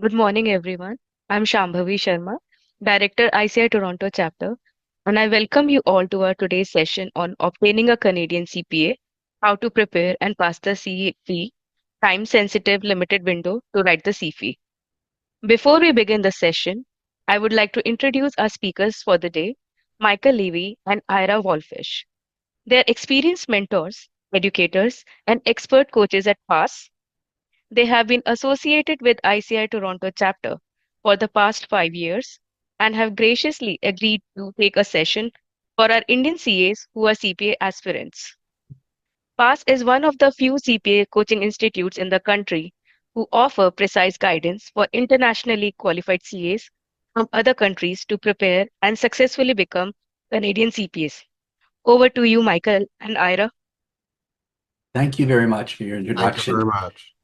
Good morning, everyone. I'm Shambhavi Sharma, Director ICI Toronto Chapter, and I welcome you all to our today's session on obtaining a Canadian CPA, how to prepare and pass the CFE, time sensitive limited window to write the CFE. Before we begin the session, I would like to introduce our speakers for the day, Michael Levy and Ira Wolfish. They are experienced mentors, educators, and expert coaches at PASS. They have been associated with ICI Toronto chapter for the past 5 years and have graciously agreed to take a session for our Indian CAs who are CPA aspirants. PAS is one of the few CPA coaching institutes in the country who offer precise guidance for internationally qualified CAs from other countries to prepare and successfully become Canadian CPAs. Over to you, Michael and Ira. Thank you very much for your Thank you introduction. very much.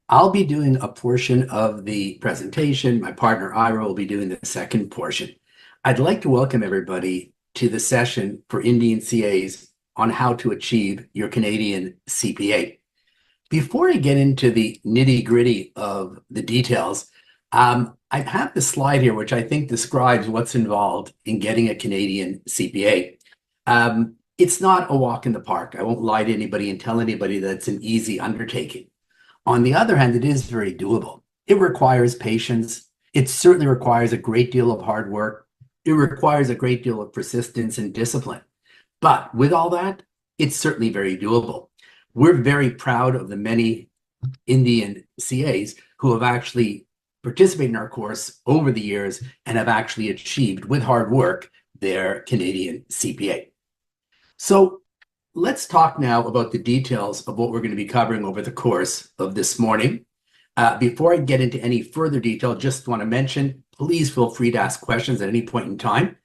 I'll be doing a portion of the presentation. My partner Ira will be doing the second portion. I'd like to welcome everybody to the session for Indian CAs on how to achieve your Canadian CPA. Before I get into the nitty-gritty of the details, I have this slide here, which I think describes what's involved in getting a Canadian CPA. It's not a walk in the park. I won't lie to anybody and tell anybody that it's an easy undertaking. On the other hand, it is very doable. It requires patience. It certainly requires a great deal of hard work. It requires a great deal of persistence and discipline. But with all that, it's certainly very doable. We're very proud of the many Indian CAs who have actually participated in our course over the years and have actually achieved, with hard work, their Canadian CPA. So let's talk now about the details of what we're going to be covering over the course of this morning. Before I get into any further detail, just want to mention, please feel free to ask questions at any point in time.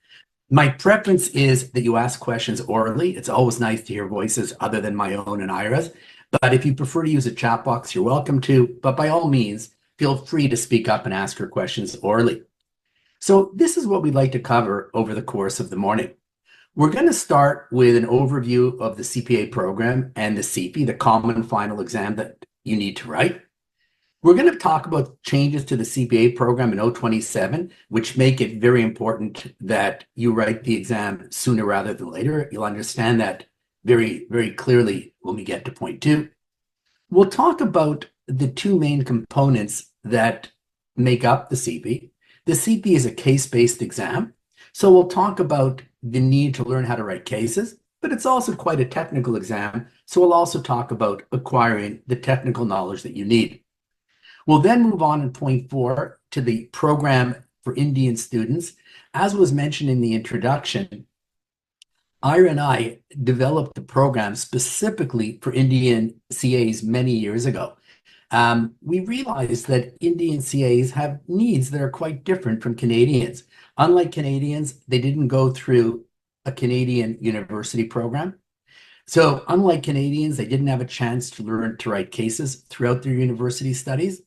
My preference is that you ask questions orally. It's always nice to hear voices other than my own and Ira's. But if you prefer to use a chat box, you're welcome to. But by all means, feel free to speak up and ask your questions orally. So this is what we'd like to cover over the course of the morning. We're going to start with an overview of the CPA program and the CP, the common final exam that you need to write. We're going to talk about changes to the CPA program in 027, which make it very important that you write the exam sooner rather than later. You'll understand that very, very clearly when we get to point two. We'll talk about the two main components that make up the CP. The CP is a case-based exam. So we'll talk about the need to learn how to write cases, but it's also quite a technical exam. So we'll also talk about acquiring the technical knowledge that you need. We'll then move on in point four to the program for Indian students. As was mentioned in the introduction, Ira and I developed the program specifically for Indian CAs many years ago. We realized that Indian CAs have needs that are quite different from Canadians. Unlike Canadians, they didn't go through a Canadian university program. So unlike Canadians, they didn't have a chance to learn to write cases throughout their university studies.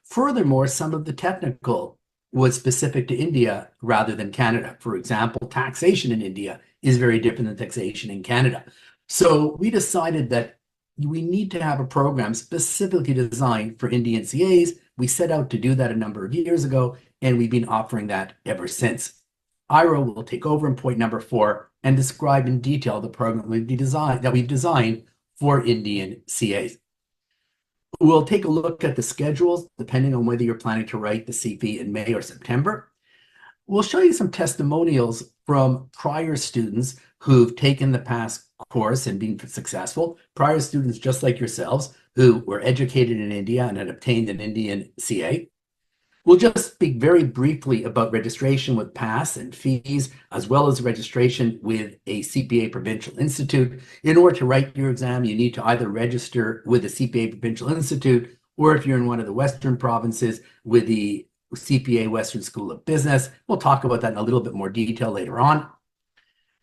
Furthermore, some of the technical was specific to India rather than Canada. For example, taxation in India is very different than taxation in Canada. So we decided that we need to have a program specifically designed for Indian CAs. We set out to do that a number of years ago, and we've been offering that ever since. Ira will take over in point number four and describe in detail the program that we've designed for Indian CAs. We'll take a look at the schedules, depending on whether you're planning to write the CP in May or September. We'll show you some testimonials from prior students who've taken the past course and been successful, prior students just like yourselves who were educated in India and had obtained an Indian CA. We'll just speak very briefly about registration with PASS and fees, as well as registration with a CPA Provincial Institute. In order to write your exam, you need to either register with the CPA Provincial Institute, or if you're in one of the Western provinces, with the CPA Western School of Business. We'll talk about that in a little bit more detail later on.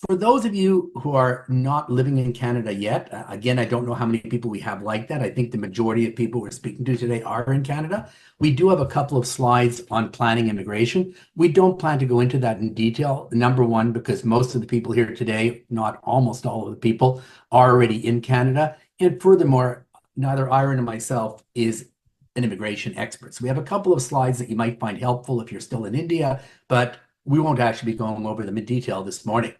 For those of you who are not living in Canada yet, again, I don't know how many people we have like that. I think the majority of people we're speaking to today are in Canada. We do have a couple of slides on planning immigration. We don't plan to go into that in detail. Number one, because most of the people here today, not almost all of the people, are already in Canada. And furthermore, neither Ira nor myself is an immigration expert. So we have a couple of slides that you might find helpful if you're still in India, but we won't actually be going over them in detail this morning.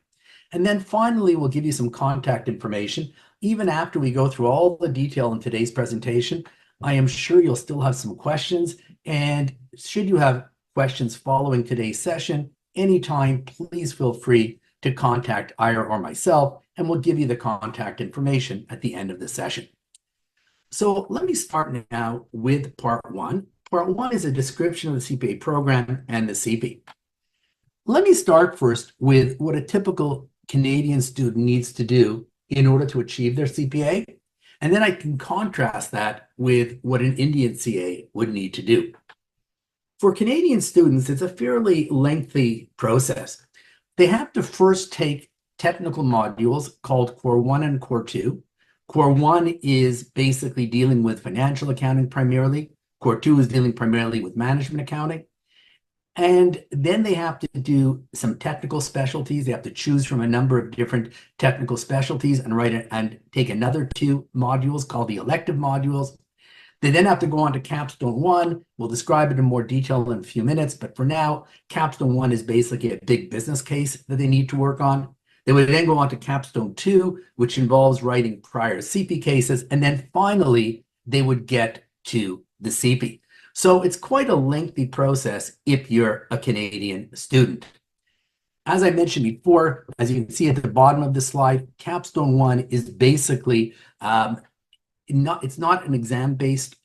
And then finally, we'll give you some contact information. Even after we go through all the detail in today's presentation, I am sure you'll still have some questions. And should you have questions following today's session, anytime, please feel free to contact Ira or myself, and we'll give you the contact information at the end of the session. So let me start now with part one. Part one is a description of the CPA program and the CP. Let me start first with what a typical Canadian student needs to do in order to achieve their CPA, and then I can contrast that with what an Indian CA would need to do. For Canadian students, it's a fairly lengthy process. They have to first take technical modules called Core 1 and Core 2. Core 1 is basically dealing with financial accounting primarily. Core 2 is dealing primarily with management accounting. And then they have to do some technical specialties. They have to choose from a number of different technical specialties and write it and take another 2 modules called the elective modules. They then have to go on to Capstone 1. We'll describe it in more detail in a few minutes, but for now, Capstone 1 is basically a big business case that they need to work on. They would then go on to Capstone 2, which involves writing prior CP cases, and then finally, they would get to the CP. So it's quite a lengthy process if you're a Canadian student. As I mentioned before, as you can see at the bottom of the slide, Capstone 1 is basically it's not an exam-based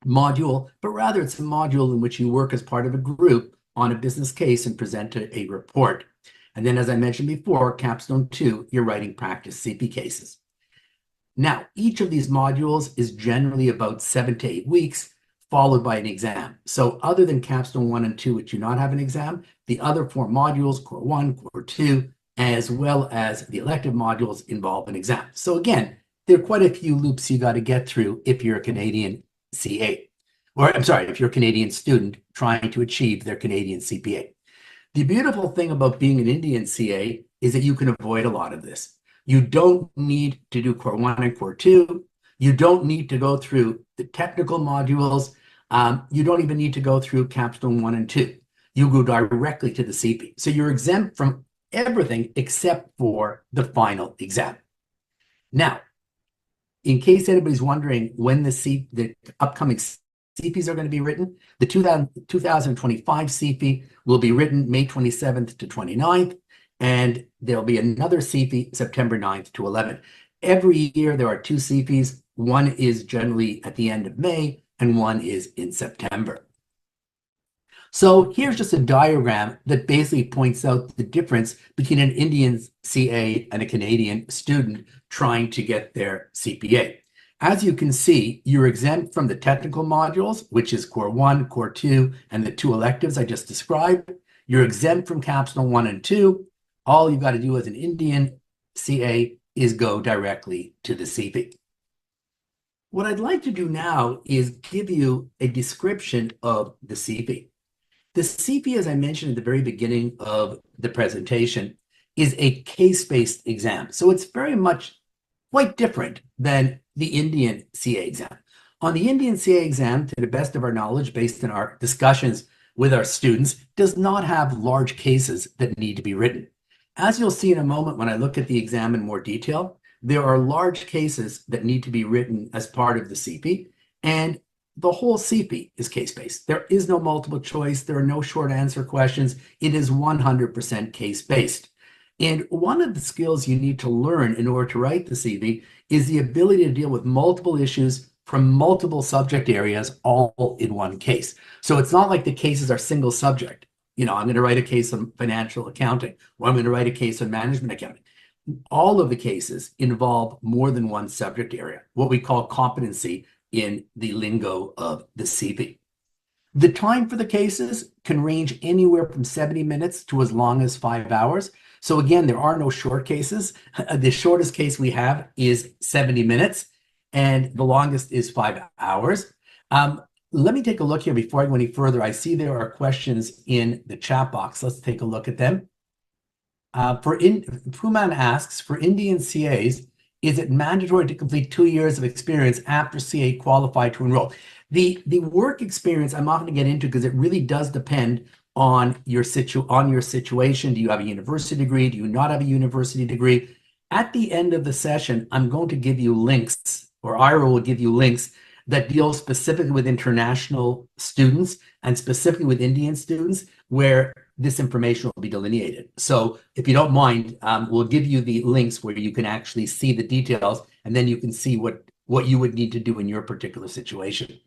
module, but rather it's a module in which you work as part of a group on a business case and present a report. And then, as I mentioned before, Capstone 2, you're writing practice CP cases. Now, each of these modules is generally about 7 to 8 weeks, followed by an exam. So other than Capstone 1 and 2, which do not have an exam, the other 4 modules, Core 1, Core 2, as well as the elective modules involve an exam. So again, there are quite a few loops you got to get through if you're a Canadian CA, or I'm sorry, if you're a Canadian student trying to achieve their Canadian CPA. The beautiful thing about being an Indian CA is that you can avoid a lot of this. You don't need to do Core 1 and Core 2. You don't need to go through the technical modules. You don't even need to go through Capstone 1 and 2. You go directly to the CP. So you're exempt from everything except for the final exam. Now, in case anybody's wondering when the upcoming CPs are going to be written, the 2025 CP will be written May 27th to 29th, and there'll be another CP September 9th to 11th. Every year there are 2 CPs. One is generally at the end of May, and one is in September. So here's just a diagram that basically points out the difference between an Indian CA and a Canadian student trying to get their CPA. As you can see, you're exempt from the technical modules, which is Core 1, Core 2, and the 2 electives I just described. You're exempt from Capstone 1 and 2. All you've got to do as an Indian CA is go directly to the CP. What I'd like to do now is give you a description of the CP. The CP, as I mentioned at the very beginning of the presentation, is a case-based exam. So it's very much quite different than the Indian CA exam. On the Indian CA exam, to the best of our knowledge, based on our discussions with our students, does not have large cases that need to be written. As you'll see in a moment when I look at the exam in more detail, there are large cases that need to be written as part of the CP, and the whole CP is case-based. There is no multiple choice. There are no short answer questions. It is 100% case-based. And one of the skills you need to learn in order to write the CP is the ability to deal with multiple issues from multiple subject areas all in one case. So it's not like the cases are single subject. You know, I'm going to write a case on financial accounting, or I'm going to write a case on management accounting. All of the cases involve more than one subject area, what we call competency in the lingo of the CP. The time for the cases can range anywhere from 70 minutes to as long as 5 hours. So again, there are no short cases. The shortest case we have is 70 minutes, and the longest is 5 hours. Let me take a look here before I go any further. I see there are questions in the chat box. Let's take a look at them. Puman asks, for Indian CAs, is it mandatory to complete 2 years of experience after CA qualified to enroll? The work experience I'm not going to get into because it really does depend on your situation. Do you have a university degree? Do you not have a university degree? At the end of the session, I'm going to give you links, or Ira will give you links that deal specifically with international students and specifically with Indian students, where this information will be delineated. So if you don't mind, we'll give you the links where you can actually see the details, and then you can see what you would need to do in your particular situation.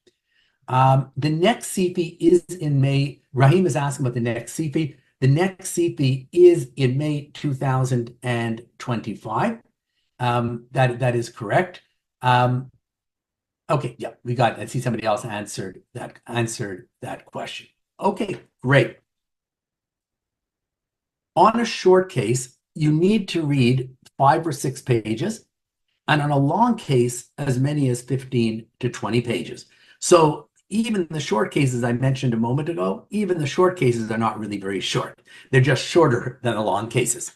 The next CP is in May. Rahim is asking about the next CP. The next CP is in May 2025. That is correct. Okay, yeah, I see somebody else answered that question. Okay, great. On a short case, you need to read 5 or 6 pages, and on a long case, as many as 15 to 20 pages. So even the short cases I mentioned a moment ago, even the short cases are not really very short. They're just shorter than the long cases.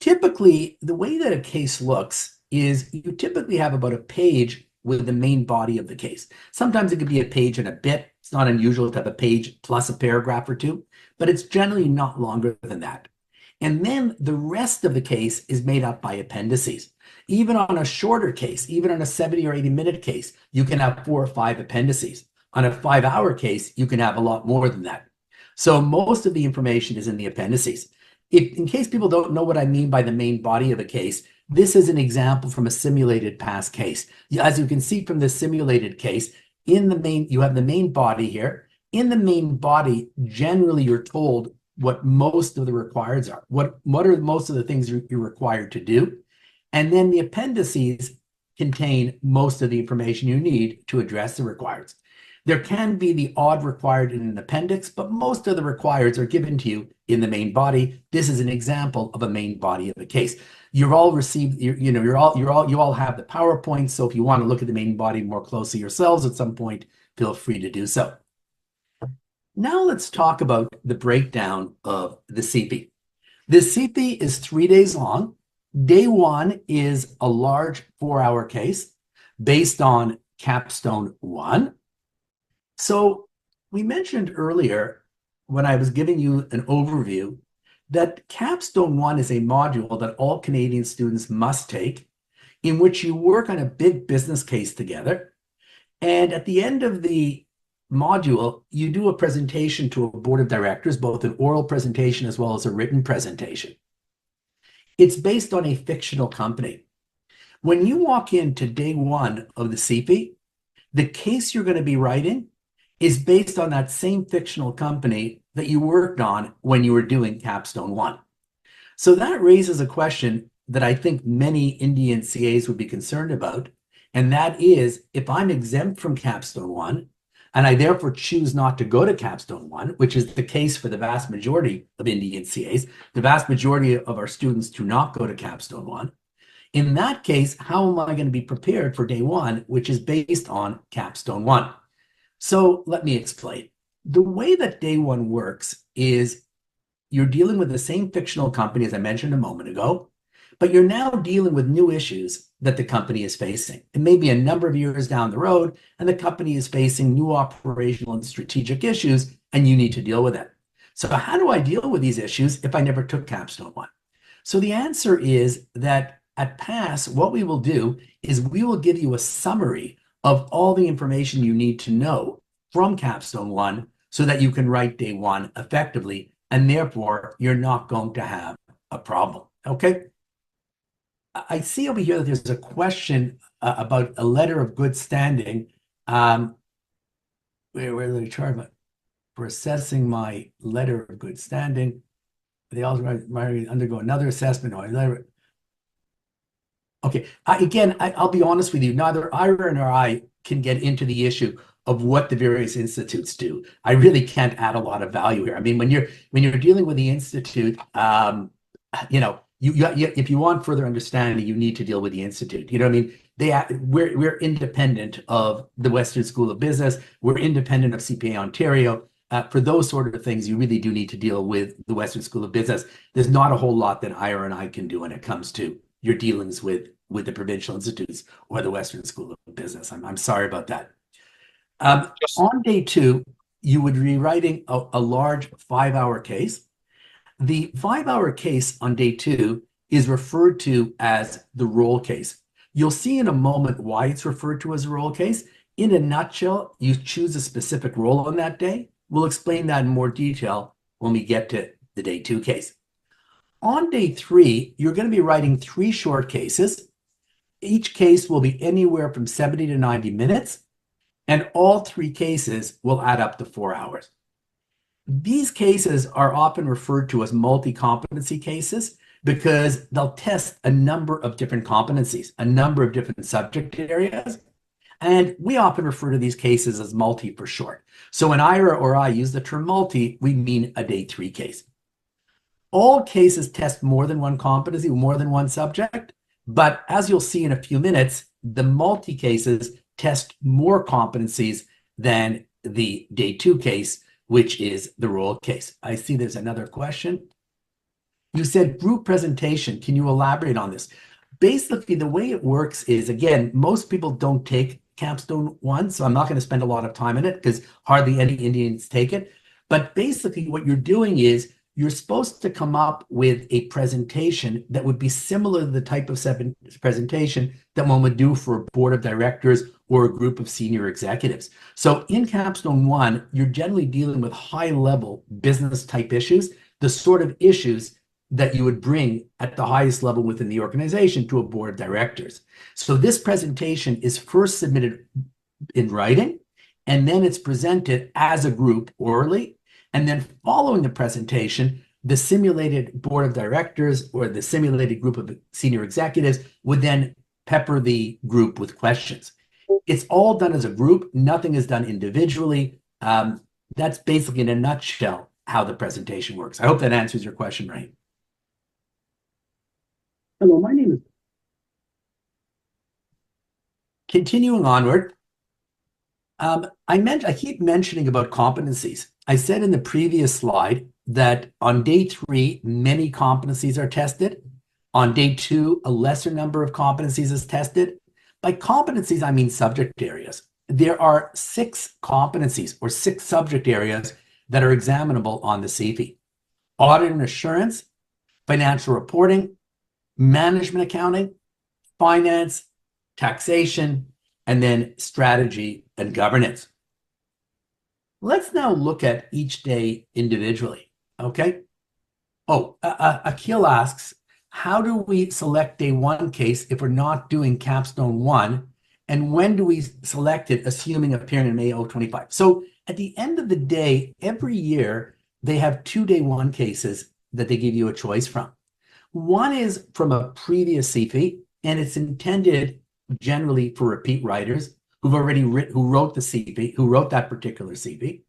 Typically, the way that a case looks is you typically have about a page with the main body of the case. Sometimes it could be a page and a bit. It's not unusual to have a page plus a paragraph or two, but it's generally not longer than that. And then the rest of the case is made up by appendices. Even on a shorter case, even on a 70 or 80-minute case, you can have 4 or 5 appendices. On a 5-hour case, you can have a lot more than that. So most of the information is in the appendices. In case people don't know what I mean by the main body of a case, this is an example from a simulated past case. As you can see from the simulated case, you have the main body here. In the main body, generally you're told what most of the requirements are. What are most of the things you're required to do? And then the appendices contain most of the information you need to address the requirements. There can be the odd required in an appendix, but most of the requirements are given to you in the main body. This is an example of a main body of a case. You all have the PowerPoint, so if you want to look at the main body more closely yourselves at some point, feel free to do so. Now let's talk about the breakdown of the CP. The CP is 3 days long. Day 1 is a large 4-hour case based on Capstone 1. So we mentioned earlier when I was giving you an overview that Capstone 1 is a module that all Canadian students must take, in which you work on a big business case together. And at the end of the module, you do a presentation to a board of directors, both an oral presentation as well as a written presentation. It's based on a fictional company. When you walk into day 1 of the CP, the case you're going to be writing is based on that same fictional company that you worked on when you were doing Capstone 1. So that raises a question that I think many Indian CAs would be concerned about, and that is, if I'm exempt from Capstone 1, and I therefore choose not to go to Capstone 1, which is the case for the vast majority of Indian CAs, the vast majority of our students do not go to Capstone 1. In that case, how am I going to be prepared for day 1, which is based on Capstone 1? So let me explain. The way that day 1 works is you're dealing with the same fictional company as I mentioned a moment ago, but you're now dealing with new issues that the company is facing. It may be a number of years down the road, and the company is facing new operational and strategic issues, and you need to deal with it. So how do I deal with these issues if I never took Capstone 1? So the answer is that at PASS, what we will do is we will give you a summary of all the information you need to know from Capstone 1 so that you can write day 1 effectively, and therefore you're not going to have a problem. Okay? I see over here that there's a question about a letter of good standing. Where they charge for assessing my letter of good standing. They also might undergo another assessment or another. Okay, I'll be honest with you. Neither Ira nor I can get into the issue of what the various institutes do. I really can't add a lot of value here. I mean, when you're dealing with the institute, if you want further understanding, you need to deal with the institute. You know what I mean? We're independent of the Western School of Business. We're independent of CPA Ontario. For those sort of things, you really do need to deal with the Western School of Business. There's not a whole lot that Ira and I can do when it comes to your dealings with with the Provincial Institutes or the Western School of Business. I'm sorry about that. On day 2, you would be writing a large 5-hour case. The 5-hour case on day 2 is referred to as the roll case. You'll see in a moment why it's referred to as a roll case. In a nutshell, you choose a specific role on that day. We'll explain that in more detail when we get to the day 2 case. On day 3, you're going to be writing 3 short cases. Each case will be anywhere from 70 to 90 minutes, and all 3 cases will add up to 4 hours. These cases are often referred to as multi-competency cases because they'll test a number of different competencies, a number of different subject areas. And we often refer to these cases as multi for short. So when Ira or I use the term multi, we mean a day 3 case. All cases test more than one competency, more than one subject. But as you'll see in a few minutes, the multi cases test more competencies than the day 2 case, which is the roll case. I see there's another question. You said group presentation. Can you elaborate on this? Basically, the way it works is, again, most people don't take Capstone 1, so I'm not going to spend a lot of time in it because hardly any Indians take it. But basically, what you're doing is you're supposed to come up with a presentation that would be similar to the type of presentation that one would do for a board of directors or a group of senior executives. So in Capstone 1, you're generally dealing with high-level business type issues, the sort of issues that you would bring at the highest level within the organization to a board of directors. So this presentation is first submitted in writing, and then it's presented as a group orally. And then following the presentation, the simulated board of directors or the simulated group of senior executives would then pepper the group with questions. It's all done as a group. Nothing is done individually. That's basically in a nutshell how the presentation works. I hope that answers your question, Ray. Hello, my name is. Continuing onward, I keep mentioning about competencies. I said in the previous slide that on day 3, many competencies are tested. On day 2, a lesser number of competencies is tested. By competencies, I mean subject areas. There are 6 competencies or 6 subject areas that are examinable on the CP. Audit and assurance, financial reporting, management accounting, finance, taxation, and then strategy and governance. Let's now look at each day individually, okay? Oh, Akil asks, how do we select day 1 case if we're not doing Capstone 1? And when do we select it, assuming appearing in May 2025? So at the end of the day, every year, they have 2 day 1 cases that they give you a choice from. One is from a previous CP, and it's intended generally for repeat writers who've already who wrote the CP, who wrote that particular CP.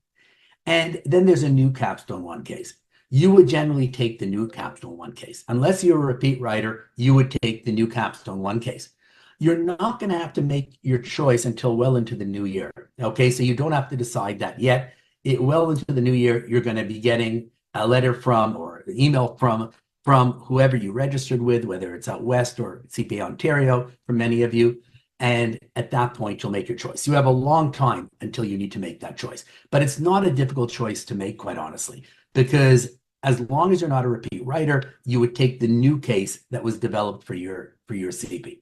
And then there's a new Capstone 1 case. You would generally take the new Capstone 1 case. Unless you're a repeat writer, you would take the new Capstone 1 case. You're not going to have to make your choice until well into the new year. Okay, so you don't have to decide that yet. Well into the new year, you're going to be getting a letter from or an email from whoever you registered with, whether it's out west or CPA Ontario for many of you. And at that point, you'll make your choice. You have a long time until you need to make that choice. But it's not a difficult choice to make, quite honestly, because as long as you're not a repeat writer, you would take the new case that was developed for your CP.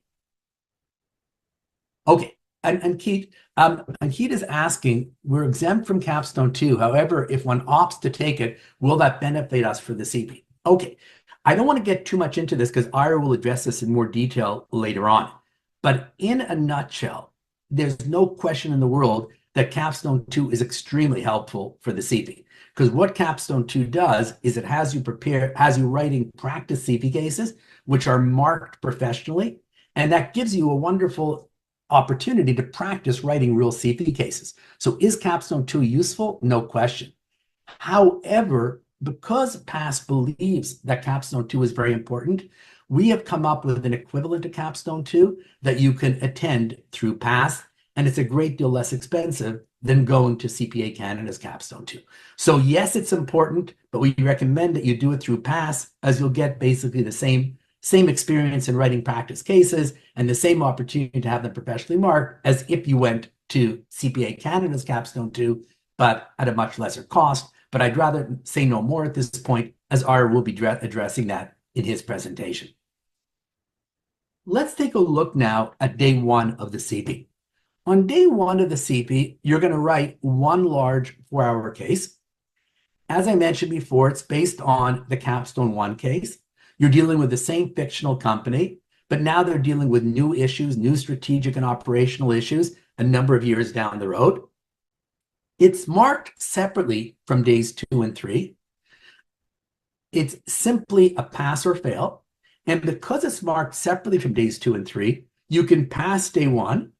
Okay, and Keith is asking, we're exempt from Capstone 2. However, if one opts to take it, will that benefit us for the CP? Okay, I don't want to get too much into this because Ira will address this in more detail later on. But in a nutshell, there's no question in the world that Capstone 2 is extremely helpful for the CP. Because what Capstone 2 does is it has you writing practice CP cases, which are marked professionally. And that gives you a wonderful opportunity to practice writing real CP cases. So is Capstone 2 useful? No question. However, because PASS believes that Capstone 2 is very important, we have come up with an equivalent to Capstone 2 that you can attend through PASS, and it's a great deal less expensive than going to CPA Canada's Capstone 2. So yes, it's important, but we recommend that you do it through PASS, as you'll get basically the same same experience in writing practice cases, and the same opportunity to have them professionally marked as if you went to CPA Canada's Capstone 2, but at a much lesser cost. But I'd rather say no more at this point, as Ira will be addressing that in his presentation. Let's take a look now at day one of the CP. On day one of the CP, you're going to write one large 4-hour case. As I mentioned before, it's based on the Capstone 1 case. You're dealing with the same fictional company, but now they're dealing with new issues, new strategic and operational issues a number of years down the road. It's marked separately from days 2 and 3. It's simply a pass or fail. And because it's marked separately from days 2 and 3, you can pass day 1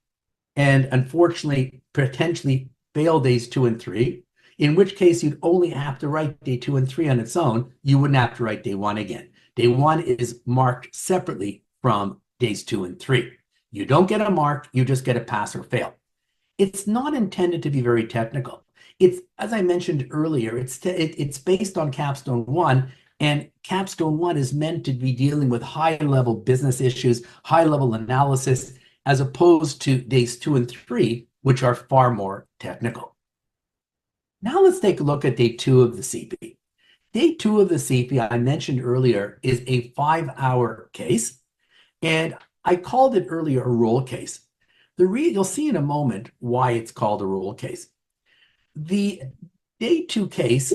and unfortunately potentially fail days 2 and 3, in which case you'd only have to write day 2 and 3 on its own. You wouldn't have to write day 1 again. Day 1 is marked separately from days 2 and 3. You don't get a mark, you just get a pass or fail. It's not intended to be very technical. It's, as I mentioned earlier, it's based on Capstone 1, and Capstone 1 is meant to be dealing with high-level business issues, high-level analysis, as opposed to days 2 and 3, which are far more technical. Now let's take a look at day 2 of the CP. Day 2 of the CP, I mentioned earlier, is a 5-hour case, and I called it earlier a roll case. You'll see in a moment why it's called a roll case. The day 2 case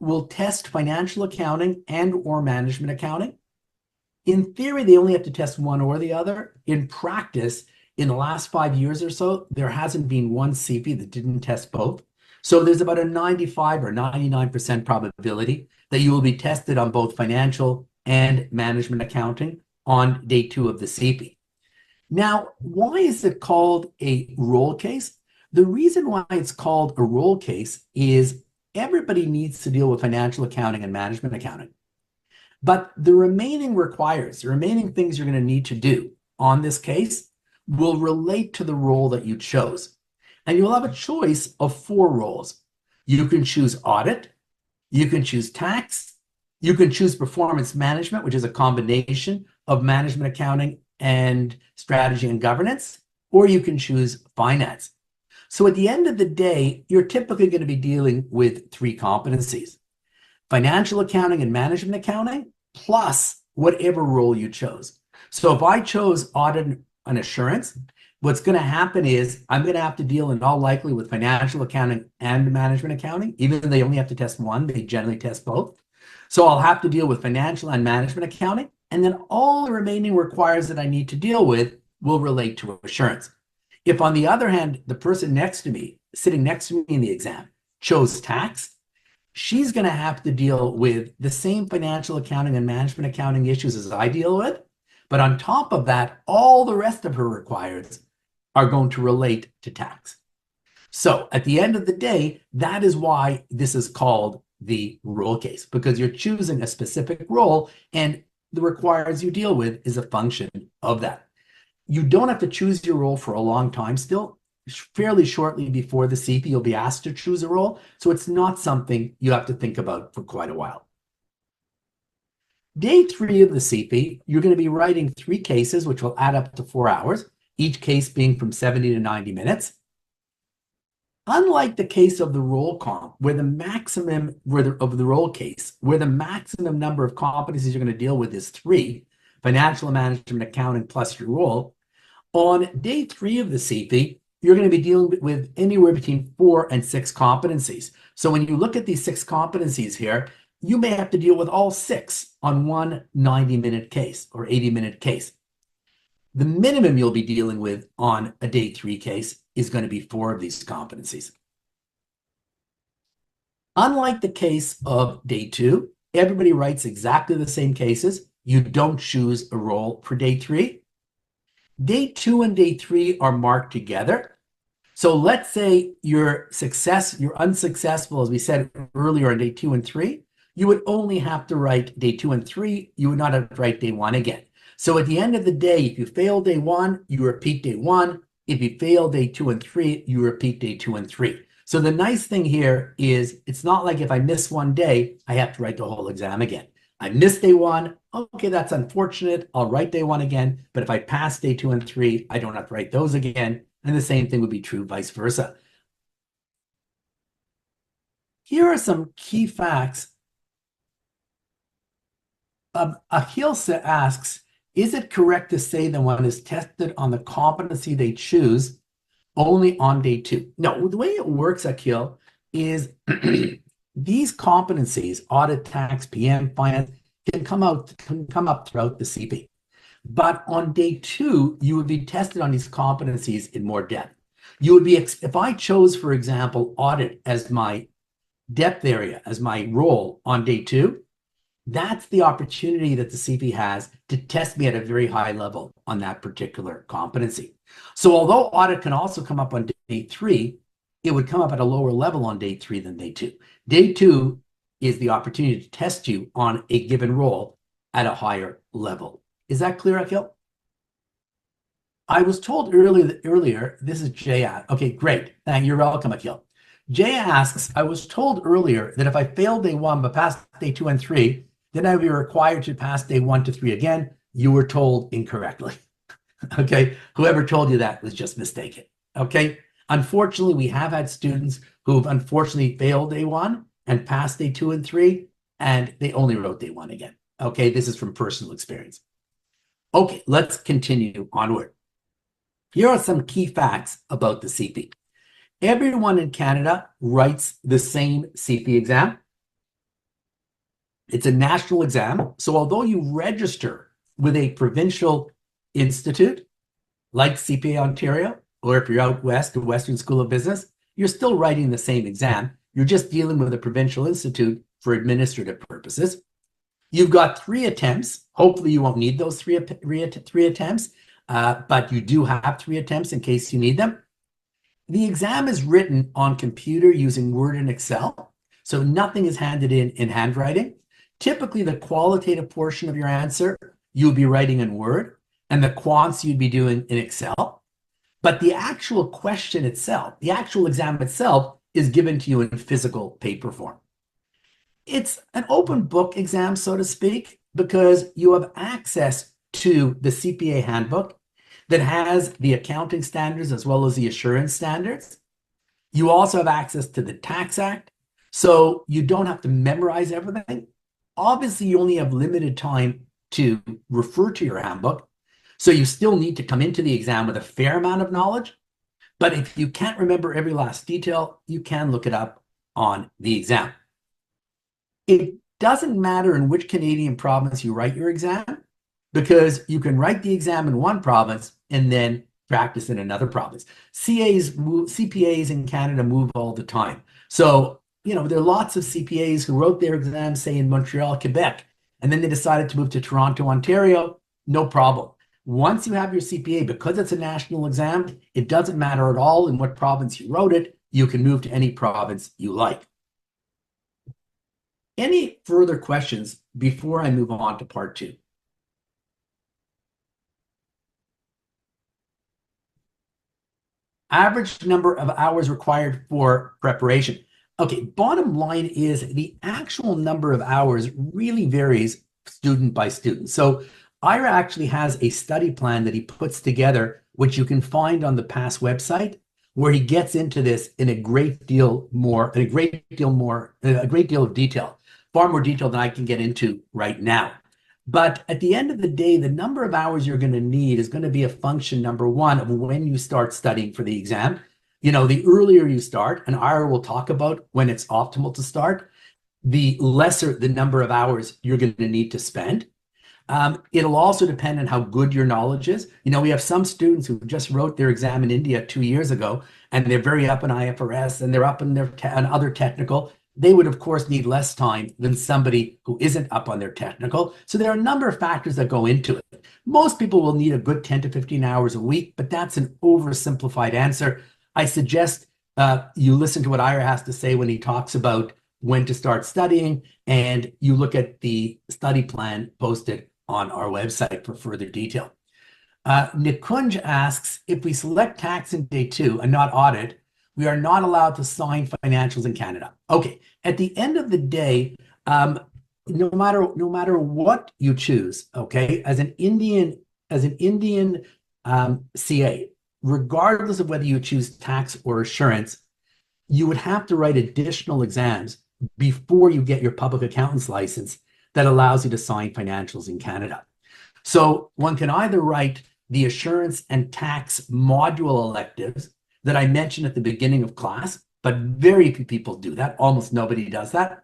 will test financial accounting and or management accounting. In theory, they only have to test one or the other. In practice, in the last 5 years or so, there hasn't been one CP that didn't test both. So there's about a 95 or 99% probability that you will be tested on both financial and management accounting on day 2 of the CP. Now, why is it called a roll case? The reason why it's called a roll case is everybody needs to deal with financial accounting and management accounting. But the remaining things you're going to need to do on this case will relate to the role that you chose. And you'll have a choice of 4 roles. You can choose audit, you can choose tax, you can choose performance management, which is a combination of management accounting and strategy and governance, or you can choose finance. So at the end of the day, you're typically going to be dealing with 3 competencies: financial accounting and management accounting, plus whatever role you chose. So if I chose audit and assurance, what's going to happen is I'm going to have to deal in all likelihood with financial accounting and management accounting. Even though they only have to test one, they generally test both. So I'll have to deal with financial and management accounting, and then all the remaining requires that I need to deal with will relate to assurance. If, on the other hand, the person next to me, sitting next to me in the exam, chose tax, she's going to have to deal with the same financial accounting and management accounting issues as I deal with. But on top of that, all the rest of her requirements are going to relate to tax. So at the end of the day, that is why this is called the role case, because you're choosing a specific role and the requires you deal with is a function of that. You don't have to choose your role for a long time still. Fairly shortly before the CP, you'll be asked to choose a role. So it's not something you have to think about for quite a while. Day 3 of the CP, you're going to be writing 3 cases, which will add up to 4 hours, each case being from 70 to 90 minutes. Unlike the case of the roll comp, where the maximum of the roll case, where the maximum number of competencies you're going to deal with is 3, financial management accounting plus your role, on day 3 of the CP, you're going to be dealing with anywhere between 4 and 6 competencies. So when you look at these 6 competencies here, you may have to deal with all 6 on one 90-minute case or 80-minute case. The minimum you'll be dealing with on a day 3 case is going to be 4 of these competencies. Unlike the case of day 2, everybody writes exactly the same cases. You don't choose a role for day 3. Day 2 and day 3 are marked together. So let's say you're unsuccessful, as we said earlier, on day 2 and 3. You would only have to write day 2 and 3. You would not have to write day 1 again. So at the end of the day, if you fail day 1, you repeat day 1. If you fail day 2 and 3, you repeat day 2 and 3. So the nice thing here is it's not like if I miss one day, I have to write the whole exam again. I missed day one. Okay, that's unfortunate. I'll write day one again. But if I pass day two and three, I don't have to write those again. And the same thing would be true vice versa. Here are some key facts. Akhil asks, is it correct to say that one is tested on the competency they choose only on day two? No, the way it works, Akhil, is these competencies, audit, tax, PM, finance, can come up throughout the CP. But on day two, you would be tested on these competencies in more depth. You would be, if I chose, for example, audit as my depth area, as my role on day two, that's the opportunity that the CP has to test me at a very high level on that particular competency. So although audit can also come up on day three, it would come up at a lower level on day three than day two. Day two is the opportunity to test you on a given role at a higher level. Is that clear, Akhil? I was told earlier, this is Jay. Okay, great. You're welcome, Akhil. Jay asks, I was told earlier that if I failed day one but passed day two and three, then I'd be required to pass day one to three again. You were told incorrectly. Okay, whoever told you that was just mistaken. Okay, unfortunately, we have had students who've unfortunately failed day one and passed day two and three, and they only wrote day one again. Okay, this is from personal experience. Okay, let's continue onward. Here are some key facts about the CP. Everyone in Canada writes the same CP exam. It's a national exam. So although you register with a provincial institute like CPA Ontario, or if you're out west, the Western School of Business, you're still writing the same exam. You're just dealing with a provincial institute for administrative purposes. You've got 3 attempts. Hopefully you won't need those three attempts, but you do have 3 attempts in case you need them. The exam is written on computer using Word and Excel, so nothing is handed in handwriting. Typically, the qualitative portion of your answer, you'll be writing in Word, and the quants you'd be doing in Excel. But the actual question itself, the actual exam itself, is given to you in physical paper form. It's an open book exam, so to speak, because you have access to the CPA handbook that has the accounting standards as well as the assurance standards. You also have access to the Tax Act, so you don't have to memorize everything. Obviously, you only have limited time to refer to your handbook, so you still need to come into the exam with a fair amount of knowledge. But if you can't remember every last detail, you can look it up on the exam. It doesn't matter in which Canadian province you write your exam, because you can write the exam in one province and then practice in another province. CPAs in Canada move all the time. So, there are lots of CPAs who wrote their exams, say in Montreal, Quebec, and then they decided to move to Toronto, Ontario. No problem. Once you have your CPA, because it's a national exam, it doesn't matter at all in what province you wrote it. You can move to any province you like. Any further questions before I move on to part 2? Average number of hours required for preparation. Okay, bottom line is the actual number of hours really varies student by student. So Ira actually has a study plan that he puts together, which you can find on the PASS website, where he gets into this in a great deal of detail, far more detail than I can get into right now. But at the end of the day, the number of hours you're going to need is going to be a function, number one, of when you start studying for the exam. The earlier you start, and Ira will talk about when it's optimal to start, the lesser the number of hours you're going to need to spend. It'll also depend on how good your knowledge is. We have some students who just wrote their exam in India 2 years ago, and they're very up in IFRS and they're up in on other technical. They would, of course, need less time than somebody who isn't up on their technical. So there are a number of factors that go into it. Most people will need a good 10 to 15 hours a week, but that's an oversimplified answer. I suggest you listen to what Ira has to say when he talks about when to start studying, and you look at the study plan posted on our website for further detail. Nikunj asks, if we select tax in day 2 and not audit, we are not allowed to sign financials in Canada. Okay, at the end of the day, no matter what you choose, okay, as an Indian CA, regardless of whether you choose tax or assurance, you would have to write additional exams before you get your public accountant's license that allows you to sign financials in Canada. So one can either write the assurance and tax module electives that I mentioned at the beginning of class, but very few people do that. Almost nobody does that.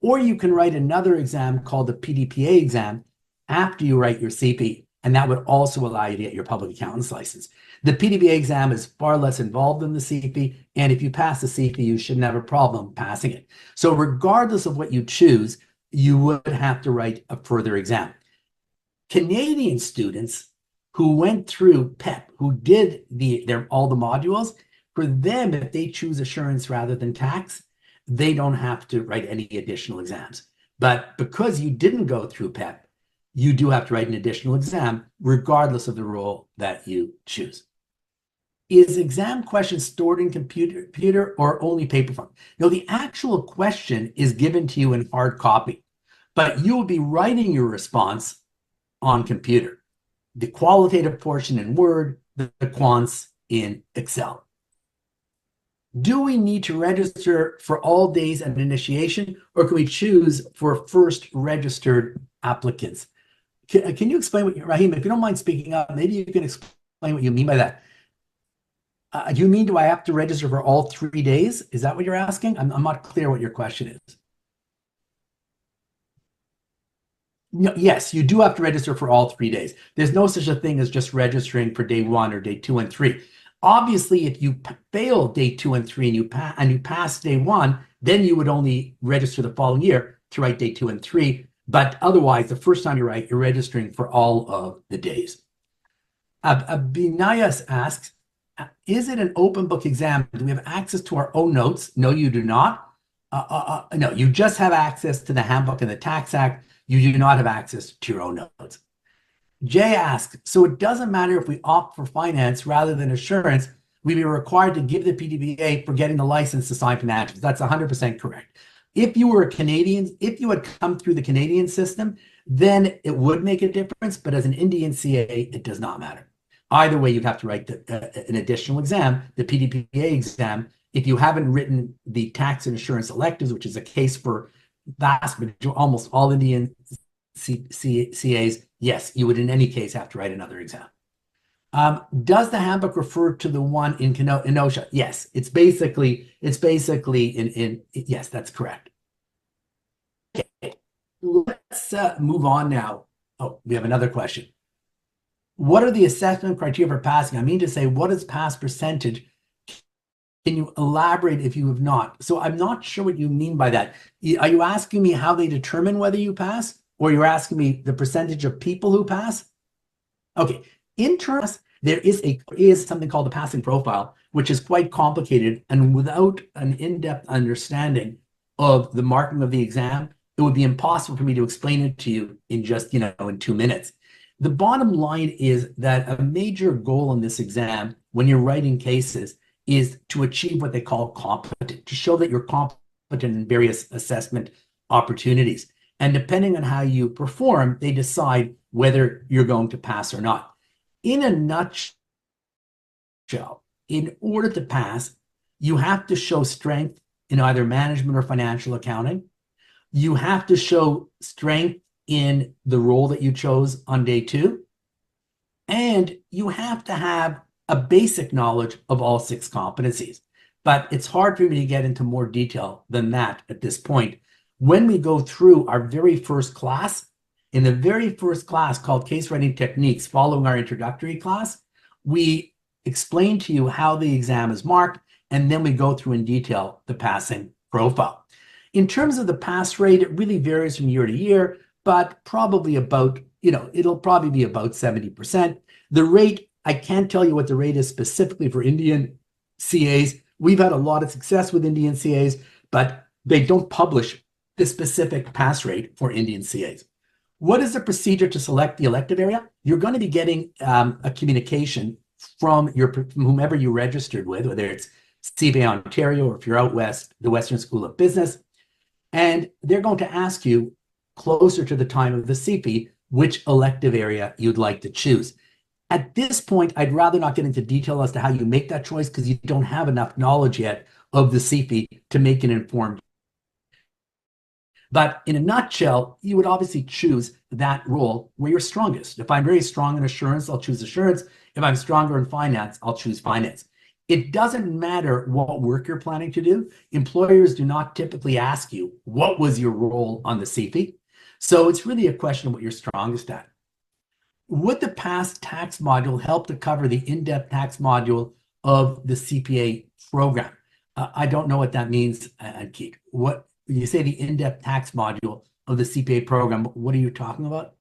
Or you can write another exam called the PDPA exam after you write your CP, and that would also allow you to get your public accountant's license. The PDPA exam is far less involved than the CP, and if you pass the CP, you shouldn't have a problem passing it. So regardless of what you choose, you would have to write a further exam. Canadian students who went through PEP, who did all the modules, for them, if they choose assurance rather than tax, they don't have to write any additional exams. But because you didn't go through PEP, you do have to write an additional exam, regardless of the role that you choose. Is exam questions stored in computer or only paper form? No, the actual question is given to you in hard copy, but you will be writing your response on computer. The qualitative portion in Word, the quants in Excel. Do we need to register for all days at initiation, or can we choose for first registered applicants? Can you explain what, Rahim, if you don't mind speaking up, maybe you can explain what you mean by that. Do you mean, do I have to register for all 3 days? Is that what you're asking? I'm not clear what your question is. No, yes, you do have to register for all 3 days. There's no such a thing as just registering for day 1 or day 2 and 3. Obviously, if you fail day 2 and 3 and you pass day 1, then you would only register the following year to write day 2 and 3. But otherwise, the first time you write, you're registering for all of the days. Abinayas asks, is it an open book exam? Do we have access to our own notes? No, you do not. No, you just have access to the handbook and the Tax Act. You do not have access to your own notes. Jay asks, so it doesn't matter if we opt for finance rather than assurance, we'd be required to give the PDPA for getting the license to sign financials. That's 100% correct. If you were a Canadian, if you had come through the Canadian system, then it would make a difference. But as an Indian CA, it does not matter. Either way, you'd have to write an additional exam, the PDPA exam. If you haven't written the tax and assurance electives, which is a case for almost all Indian CAs, yes, you would in any case have to write another exam. Does the handbook refer to the one in Kenosha? Yes, it's basically yes, that's correct. Okay, let's move on now. Oh, we have another question. What are the assessment criteria for passing? I mean to say, what is pass percentage? Can you elaborate if you have not? So I'm not sure what you mean by that. Are you asking me how they determine whether you pass, or you're asking me the percentage of people who pass? Okay, in terms, there is something called the passing profile, which is quite complicated, and without an in-depth understanding of the marking of the exam, it would be impossible for me to explain it to you in just, in 2 minutes. The bottom line is that a major goal in this exam, when you're writing cases, is to achieve what they call competent, to show that you're competent in various assessment opportunities. And depending on how you perform, they decide whether you're going to pass or not. In a nutshell, in order to pass, you have to show strength in either management or financial accounting. You have to show strength in the role that you chose on day 2. And you have to have a basic knowledge of all 6 competencies. But it's hard for me to get into more detail than that at this point. When we go through our very first class, in the very first class called Case Writing Techniques, following our introductory class, we explain to you how the exam is marked, and then we go through in detail the passing profile. In terms of the pass rate, it really varies from year to year, but probably about, it'll probably be about 70%. The rate, I can't tell you what the rate is specifically for Indian CAs. We've had a lot of success with Indian CAs, but they don't publish the specific pass rate for Indian CAs. What is the procedure to select the elective area? You're going to be getting a communication from whomever you registered with, whether it's CPA Ontario or if you're out west, the Western School of Business, and they're going to ask you closer to the time of the CP, which elective area you'd like to choose. At this point, I'd rather not get into detail as to how you make that choice because you don't have enough knowledge yet of the CP to make an informed. But in a nutshell, you would obviously choose that role where you're strongest. If I'm very strong in assurance, I'll choose assurance. If I'm stronger in finance, I'll choose finance. It doesn't matter what work you're planning to do. Employers do not typically ask you, what was your role on the CP? So it's really a question of what you're strongest at. Would the past tax module help to cover the in-depth tax module of the CPA program? I don't know what that means, Keith. What you say the in-depth tax module of the CPA program, what are you talking about?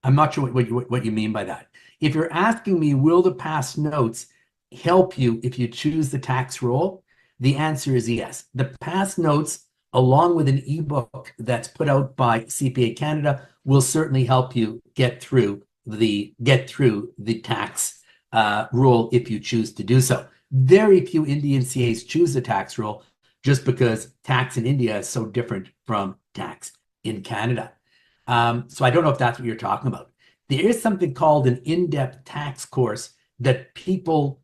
I'm not sure what you mean by that. If you're asking me, will the past notes help you if you choose the tax role? The answer is yes. The past notes, along with an ebook that's put out by CPA Canada, will certainly help you get through the tax rule if you choose to do so. Very few Indian CAs choose the tax rule just because tax in India is so different from tax in Canada. So I don't know if that's what you're talking about. There is something called an in-depth tax course that people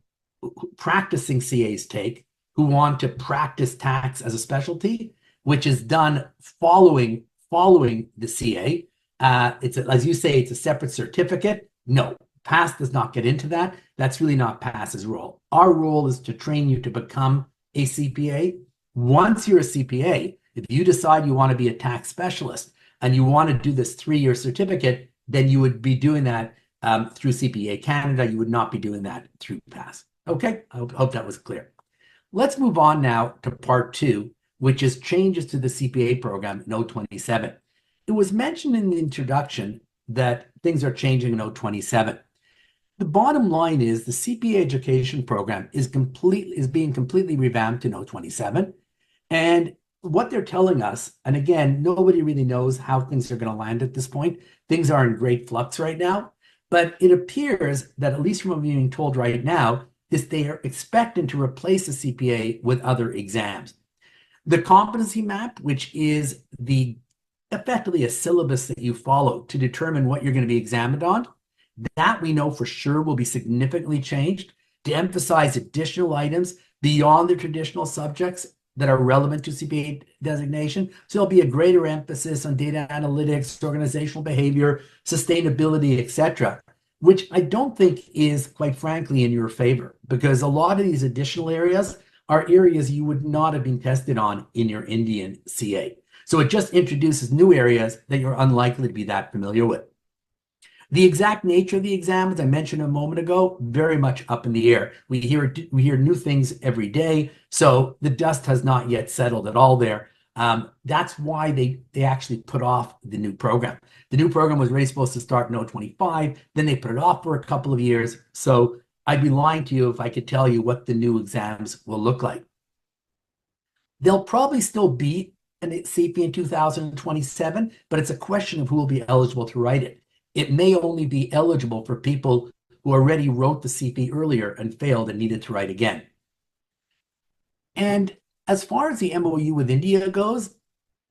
practicing CAs take who want to practice tax as a specialty, which is done following the CA. As you say, it's a separate certificate. No, PASS does not get into that. That's really not PASS's role. Our role is to train you to become a CPA. Once you're a CPA, if you decide you want to be a tax specialist, and you want to do this 3-year certificate, then you would be doing that through CPA Canada. You would not be doing that through PASS. Okay, I hope that was clear. Let's move on now to part 2, which is changes to the CPA program in 027. It was mentioned in the introduction that things are changing in 027. The bottom line is the CPA education program is being completely revamped in 027. And what they're telling us, and again, nobody really knows how things are going to land at this point. Things are in great flux right now, but it appears that, at least from what I'm being told right now, is they are expecting to replace the CPA with other exams. The competency map, which is effectively a syllabus that you follow to determine what you're going to be examined on, that we know for sure will be significantly changed to emphasize additional items beyond the traditional subjects that are relevant to CPA designation. So there'll be a greater emphasis on data analytics, organizational behavior, sustainability, etc., which I don't think is, quite frankly, in your favor, because a lot of these additional areas are areas you would not have been tested on in your Indian CA. So it just introduces new areas that you're unlikely to be that familiar with. The exact nature of the exam, as I mentioned a moment ago, very much up in the air. We hear new things every day, so the dust has not yet settled at all there. That's why they actually put off the new program. The new program was really supposed to start in 025, then they put it off for a couple of years. So I'd be lying to you if I could tell you what the new exams will look like. They'll probably still be an CP in 2027, but it's a question of who will be eligible to write it. It may only be eligible for people who already wrote the CP earlier and failed and needed to write again. And as far as the MOU with India goes,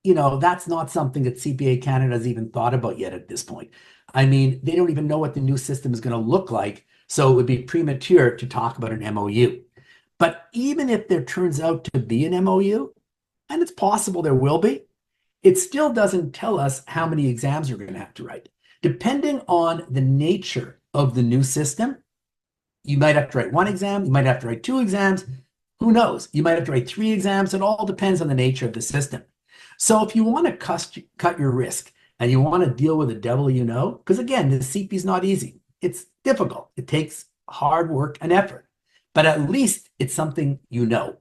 that's not something that CPA Canada has even thought about yet at this point. I mean, they don't even know what the new system is going to look like, so it would be premature to talk about an MOU. But even if there turns out to be an MOU, and it's possible there will be, it still doesn't tell us how many exams you're going to have to write. Depending on the nature of the new system, you might have to write 1 exam, you might have to write 2 exams, who knows? You might have to write 3 exams. It all depends on the nature of the system. So if you want to cut your risk and you want to deal with the devil because again, the CP is not easy. It's difficult. It takes hard work and effort. But at least it's something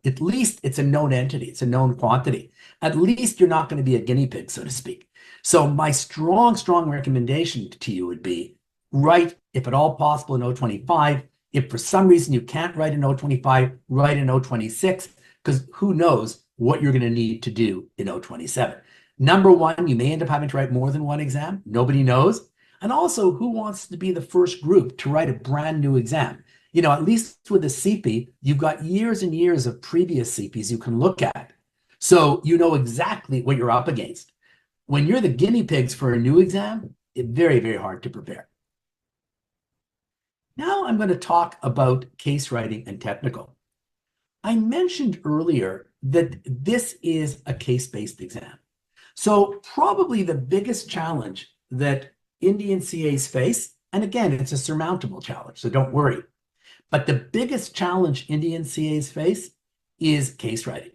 At least it's a known entity. It's a known quantity. At least you're not going to be a guinea pig, so to speak. So my strong, strong recommendation to you would be write, if at all possible, in 025. If for some reason you can't write in 025, write in 026, because who knows what you're going to need to do in 027. Number one, you may end up having to write more than 1 exam. Nobody knows. And also, who wants to be the first group to write a brand new exam? At least with a CP, you've got years and years of previous CPs you can look at. So you know exactly what you're up against. When you're the guinea pigs for a new exam, it's very, very hard to prepare. Now I'm going to talk about case writing and technical. I mentioned earlier that this is a case-based exam. So probably the biggest challenge that Indian CAs face, and again, it's a surmountable challenge, so don't worry. But the biggest challenge Indian CAs face is case writing.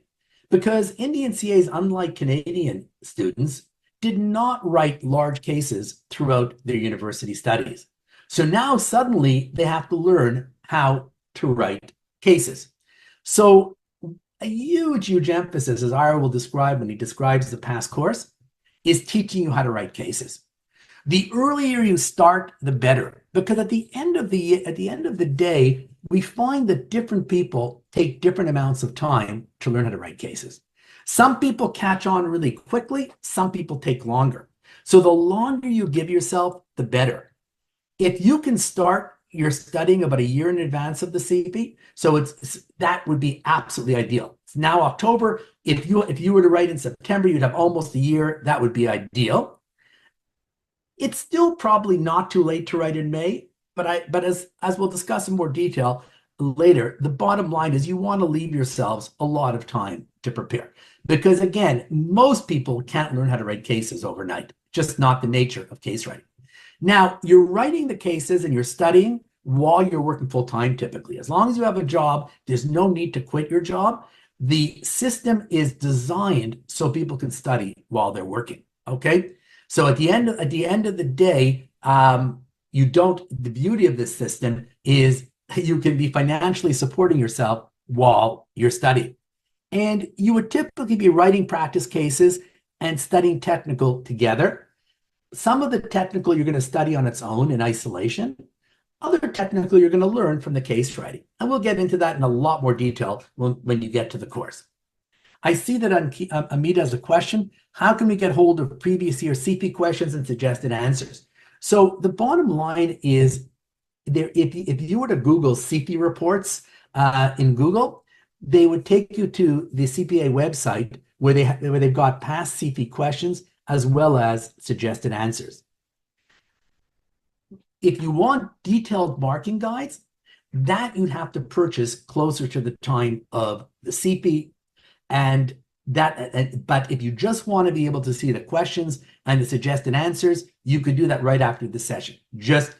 Because Indian CAs, unlike Canadian students, did not write large cases throughout their university studies. So now suddenly they have to learn how to write cases. So a huge, huge emphasis, as Ira will describe when he describes the past course, is teaching you how to write cases. The earlier you start, the better, because at the end of the day, we find that different people take different amounts of time to learn how to write cases. Some people catch on really quickly, some people take longer. So the longer you give yourself, the better. If you can start your studying about a year in advance of the CP, so that would be absolutely ideal. It's now October. If you were to write in September, you'd have almost a year. That would be ideal. It's still probably not too late to write in May, but as we'll discuss in more detail later, the bottom line is you want to leave yourselves a lot of time to prepare. Because again, most people can't learn how to write cases overnight, just not the nature of case writing. Now, you're writing the cases and you're studying while you're working full time typically. As long as you have a job, there's no need to quit your job. The system is designed so people can study while they're working. Okay. So at the end of the day, the beauty of this system is you can be financially supporting yourself while you're studying. And you would typically be writing practice cases and studying technical together. Some of the technical you're going to study on its own in isolation. Other technical you're going to learn from the case writing. And we'll get into that in a lot more detail when you get to the course. I see that Amit has a question. How can we get hold of previous year CP questions and suggested answers? So the bottom line is, if you were to Google CP reports in Google, they would take you to the CPA website where they've got past CP questions as well as suggested answers. If you want detailed marking guides, that you'd have to purchase closer to the time of the CP. But if you just want to be able to see the questions and the suggested answers, you could do that right after the session. Just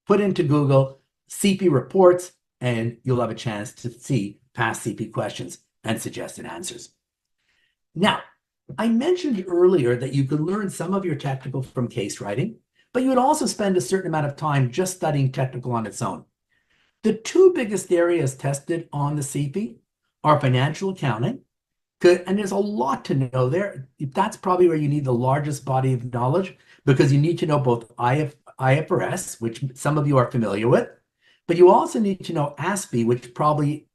put into Google CP reports and you'll have a chance to see past CP questions and suggested answers. Now, I mentioned earlier that you could learn some of your technical from case writing, but you would also spend a certain amount of time just studying technical on its own. The two biggest areas tested on the CP are financial accounting, and there's a lot to know there. That's probably where you need the largest body of knowledge because you need to know both IFRS, which some of you are familiar with, but you also need to know ASPE, which probably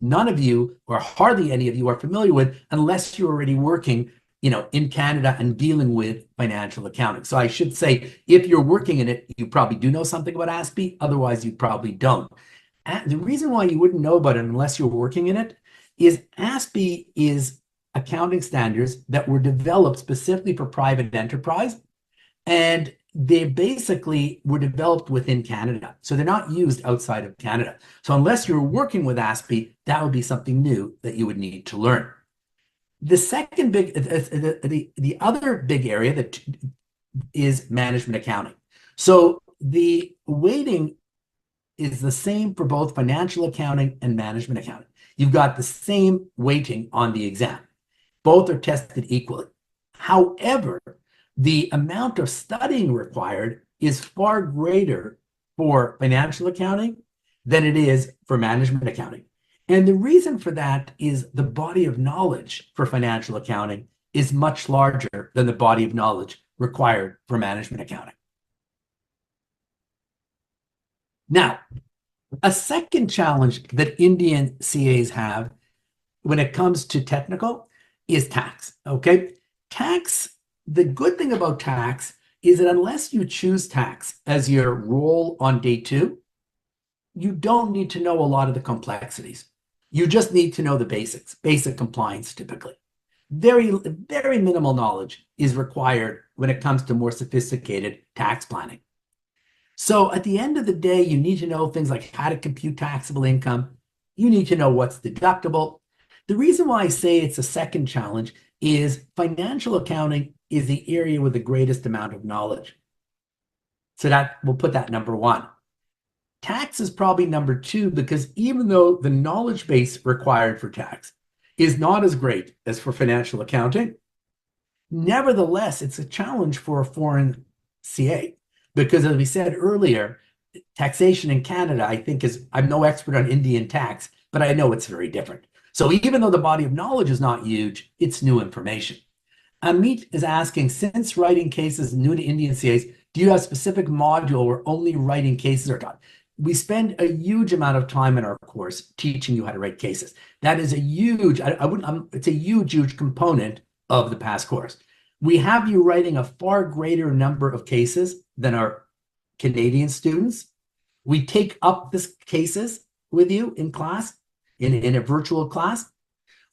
none of you or hardly any of you are familiar with unless you're already working in Canada and dealing with financial accounting. So I should say, if you're working in it, you probably do know something about ASPE. Otherwise, you probably don't. And the reason why you wouldn't know about it unless you're working in it is ASPE is accounting standards that were developed specifically for private enterprise, and they basically were developed within Canada. So they're not used outside of Canada. So unless you're working with ASPE, that would be something new that you would need to learn. The other big area that is management accounting. So the weighting is the same for both financial accounting and management accounting. You've got the same weighting on the exam. Both are tested equally. However, the amount of studying required is far greater for financial accounting than it is for management accounting. And the reason for that is the body of knowledge for financial accounting is much larger than the body of knowledge required for management accounting. Now, a second challenge that Indian CAs have when it comes to technical is tax, okay? Tax, the good thing about tax is that unless you choose tax as your role on day two, you don't need to know a lot of the complexities. You just need to know the basics, basic compliance typically. Very, very minimal knowledge is required when it comes to more sophisticated tax planning. So at the end of the day, you need to know things like how to compute taxable income. You need to know what's deductible. The reason why I say it's a second challenge is financial accounting is the area with the greatest amount of knowledge. So that we'll put that number one. Tax is probably number two because even though the knowledge base required for tax is not as great as for financial accounting, nevertheless, it's a challenge for a foreign CA because, as we said earlier, taxation in Canada, I think, I'm no expert on Indian tax, but I know it's very different. So even though the body of knowledge is not huge, it's new information. Amit is asking, since writing cases new to Indian CAs, do you have a specific module where only writing cases are taught? We spend a huge amount of time in our course teaching you how to write cases. That is a huge, it's a huge component of the past course. We have you writing a far greater number of cases than our Canadian students. We take up these cases with you in class, in a virtual class.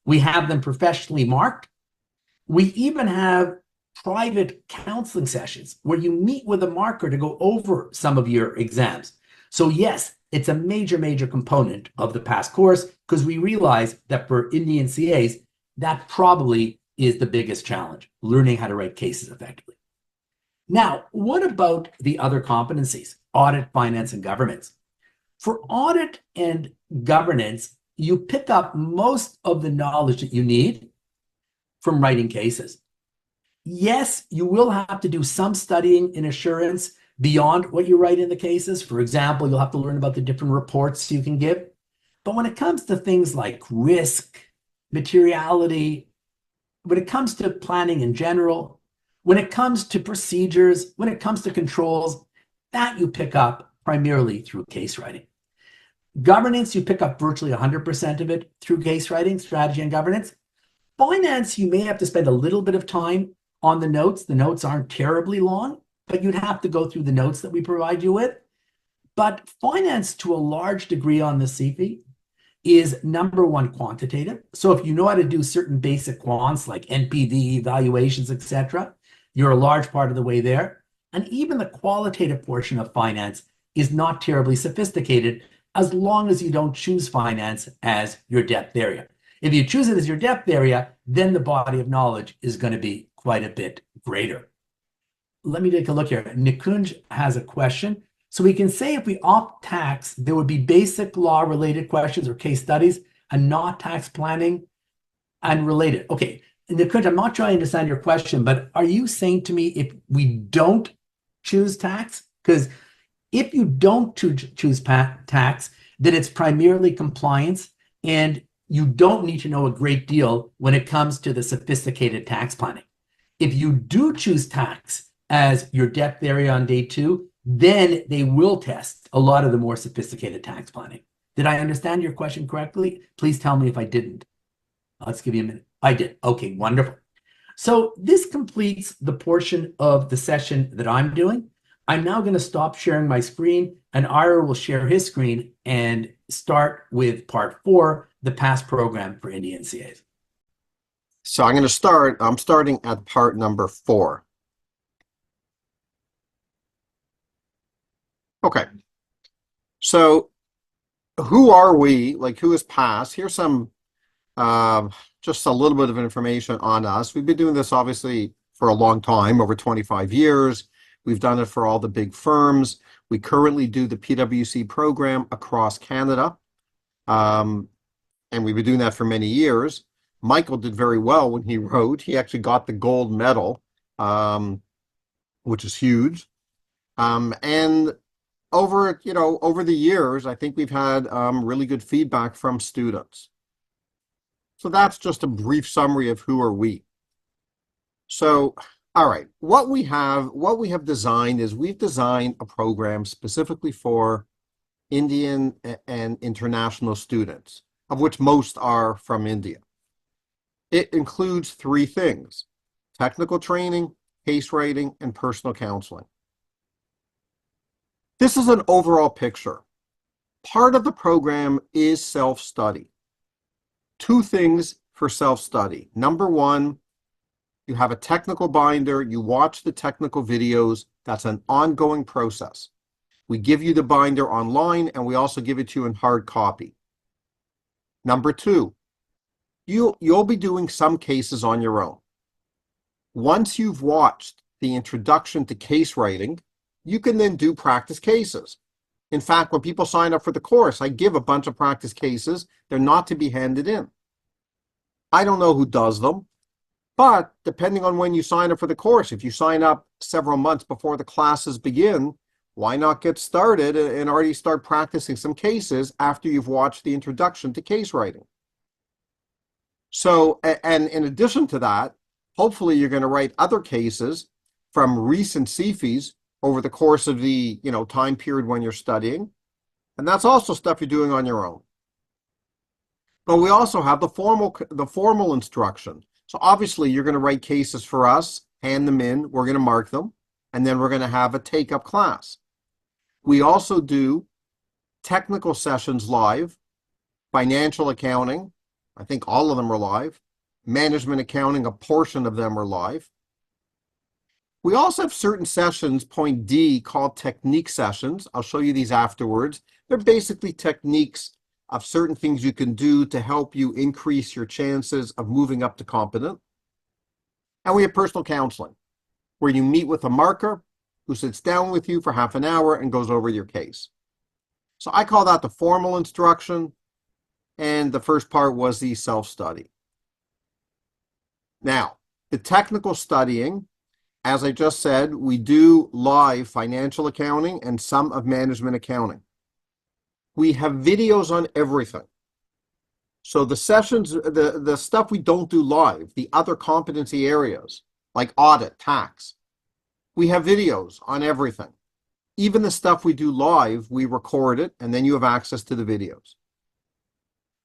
We have them professionally marked. We even have private counseling sessions where you meet with a marker to go over some of your exams. So yes, it's a major component of the past course because we realize that for Indian CAs, that probably is the biggest challenge, learning how to write cases effectively. Now, what about the other competencies, audit, finance, and governance? For audit and governance, you pick up most of the knowledge that you need from writing cases. Yes, you will have to do some studying in assurance beyond what you write in the cases. For example, you'll have to learn about the different reports you can give. But when it comes to things like risk, materiality, when it comes to planning in general, when it comes to procedures, when it comes to controls, that you pick up primarily through case writing. Governance, you pick up virtually 100% of it through case writing, strategy, and governance. Finance, you may have to spend a little bit of time on the notes. The notes aren't terribly long, but you'd have to go through the notes that we provide you with. But finance, to a large degree on the CP, is number one quantitative. So if you know how to do certain basic quants like NPV, valuations, etc., you're a large part of the way there. And even the qualitative portion of finance is not terribly sophisticated as long as you don't choose finance as your depth area. If you choose it as your depth area, then the body of knowledge is going to be quite a bit greater. Let me take a look here. Nikunj has a question. So we can say if we opt tax, there would be basic law related questions or case studies and not tax planning and related. Okay, Nikunj, I'm not trying to understand your question, but are you saying to me if we don't choose tax? Because if you don't choose tax, then it's primarily compliance and you don't need to know a great deal when it comes to the sophisticated tax planning. If you do choose tax as your depth area on day two, then they will test a lot of the more sophisticated tax planning. Did I understand your question correctly? Please tell me if I didn't. Let's give you a minute. I did. Okay, wonderful. So this completes the portion of the session that I'm doing. I'm now going to stop sharing my screen and Ira will share his screen and start with part 4, the past program for Indian CAs. So I'm starting at part number 4. Okay. So who are we? Like, who is past? Here's some, just a little bit of information on us. We've been doing this obviously for a long time, over 25 years. We've done it for all the big firms. We currently do the PwC program across Canada. And we've been doing that for many years. Michael did very well when he wrote. He actually got the gold medal, which is huge. And over the years, I think we've had really good feedback from students. So that's just a brief summary of who are we. So, all right, what we have designed is we've designed a program specifically for Indian and international students, of which most are from India. It includes 3 things: technical training, case writing, and personal counseling. This is an overall picture. Part of the program is self-study. 2 things for self-study. Number 1, you have a technical binder, you watch the technical videos. That's an ongoing process. We give you the binder online, and we also give it to you in hard copy. Number 2, you'll be doing some cases on your own. Once you've watched the introduction to case writing, you can then do practice cases. In fact, when people sign up for the course, I give a bunch of practice cases. They're not to be handed in. I don't know who does them, but depending on when you sign up for the course, if you sign up several months before the classes begin, why not get started and already start practicing some cases after you've watched the introduction to case writing? So, and in addition to that, hopefully you're going to write other cases from recent CFEs over the course of the time period when you're studying. And that's also stuff you're doing on your own. But we also have the formal instruction. So obviously you're going to write cases for us, hand them in, we're going to mark them, and then we're going to have a take-up class. We also do technical sessions live, financial accounting, I think all of them are live, management accounting, a portion of them are live. We also have certain sessions, point D, called technique sessions. I'll show you these afterwards. They're basically techniques of certain things you can do to help you increase your chances of moving up to competent. And we have personal counseling, where you meet with a marker who sits down with you for half an hour and goes over your case. So I call that the formal instruction, and the first part was the self-study. Now, the technical studying, as I just said, we do live financial accounting and some of management accounting. We have videos on everything. So the sessions, the stuff we don't do live, the other competency areas, like audit, tax, we have videos on everything. Even the stuff we do live, we record it, and then you have access to the videos.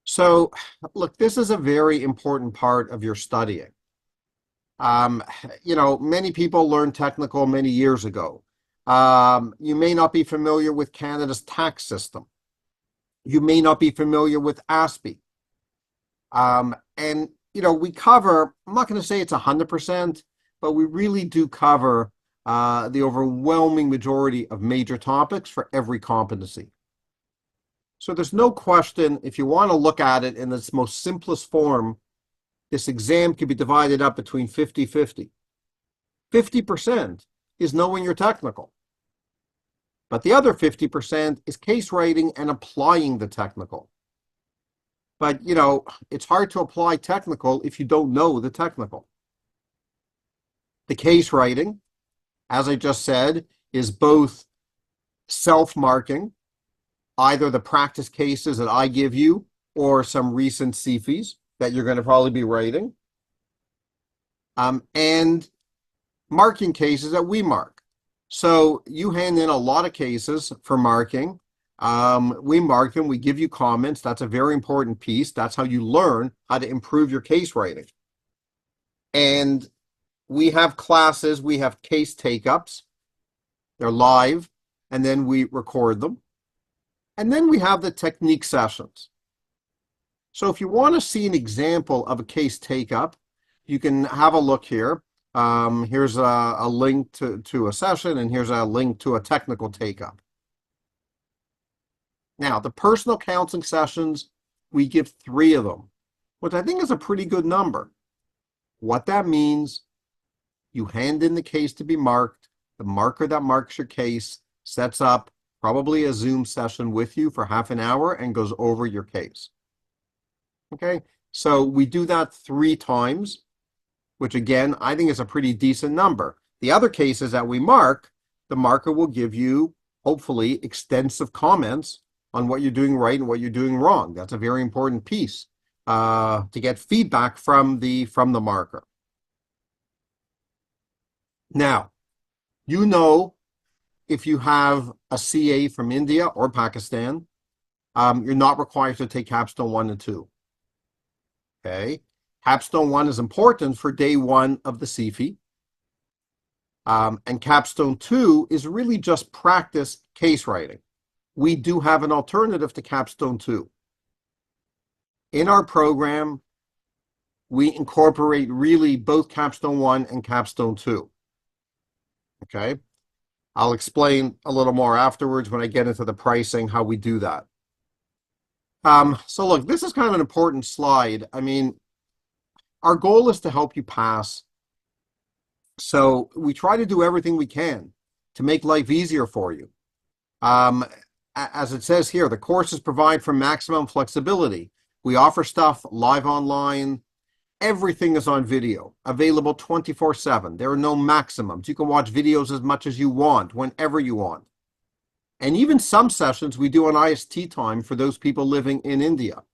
So, look, this is a very important part of your studying. Many people learned technical many years ago. You may not be familiar with Canada's tax system. You may not be familiar with ASPE. We cover, I'm not going to say it's 100%, but we really do cover the overwhelming majority of major topics for every competency. So there's no question, if you want to look at it in its most simplest form, this exam can be divided up between 50-50. 50% is knowing your technical. But the other 50% is case writing and applying the technical. But, it's hard to apply technical if you don't know the technical. The case writing, as I just said, is both self-marking, either the practice cases that I give you or some recent CFEs that you're going to probably be writing, and marking cases that we mark. So you hand in a lot of cases for marking. We mark them, we give you comments. That's a very important piece. That's how you learn how to improve your case writing. And we have classes, we have case take-ups. They're live, and then we record them. And then we have the technique sessions. So if you want to see an example of a case take-up, you can have a look here. Here's a link to a session, and here's a link to a technical take-up. Now, the personal counseling sessions, we give 3 of them, which I think is a pretty good number. What that means, you hand in the case to be marked. The marker that marks your case sets up probably a Zoom session with you for half an hour and goes over your case. Okay, so we do that 3 times, which again, I think is a pretty decent number. The other cases that we mark, the marker will give you, hopefully, extensive comments on what you're doing right and what you're doing wrong. That's a very important piece to get feedback from the marker. Now, if you have a CA from India or Pakistan, you're not required to take Capstone 1 and 2. Okay, Capstone 1 is important for day 1 of the CFE. And Capstone 2 is really just practice case writing. we do have an alternative to Capstone 2. In our program, we incorporate really both Capstone 1 and Capstone 2. Okay? I'll explain a little more afterwards when I get into the pricing, how we do that. So look, this is kind of an important slide. I mean, our goal is to help you pass. So we try to do everything we can to make life easier for you. As it says here, the courses provide for maximum flexibility. We offer stuff live online. Everything is on video, available 24/7. There are no maximums. You can watch videos as much as you want, whenever you want. And even some sessions we do on IST time for those people living in India.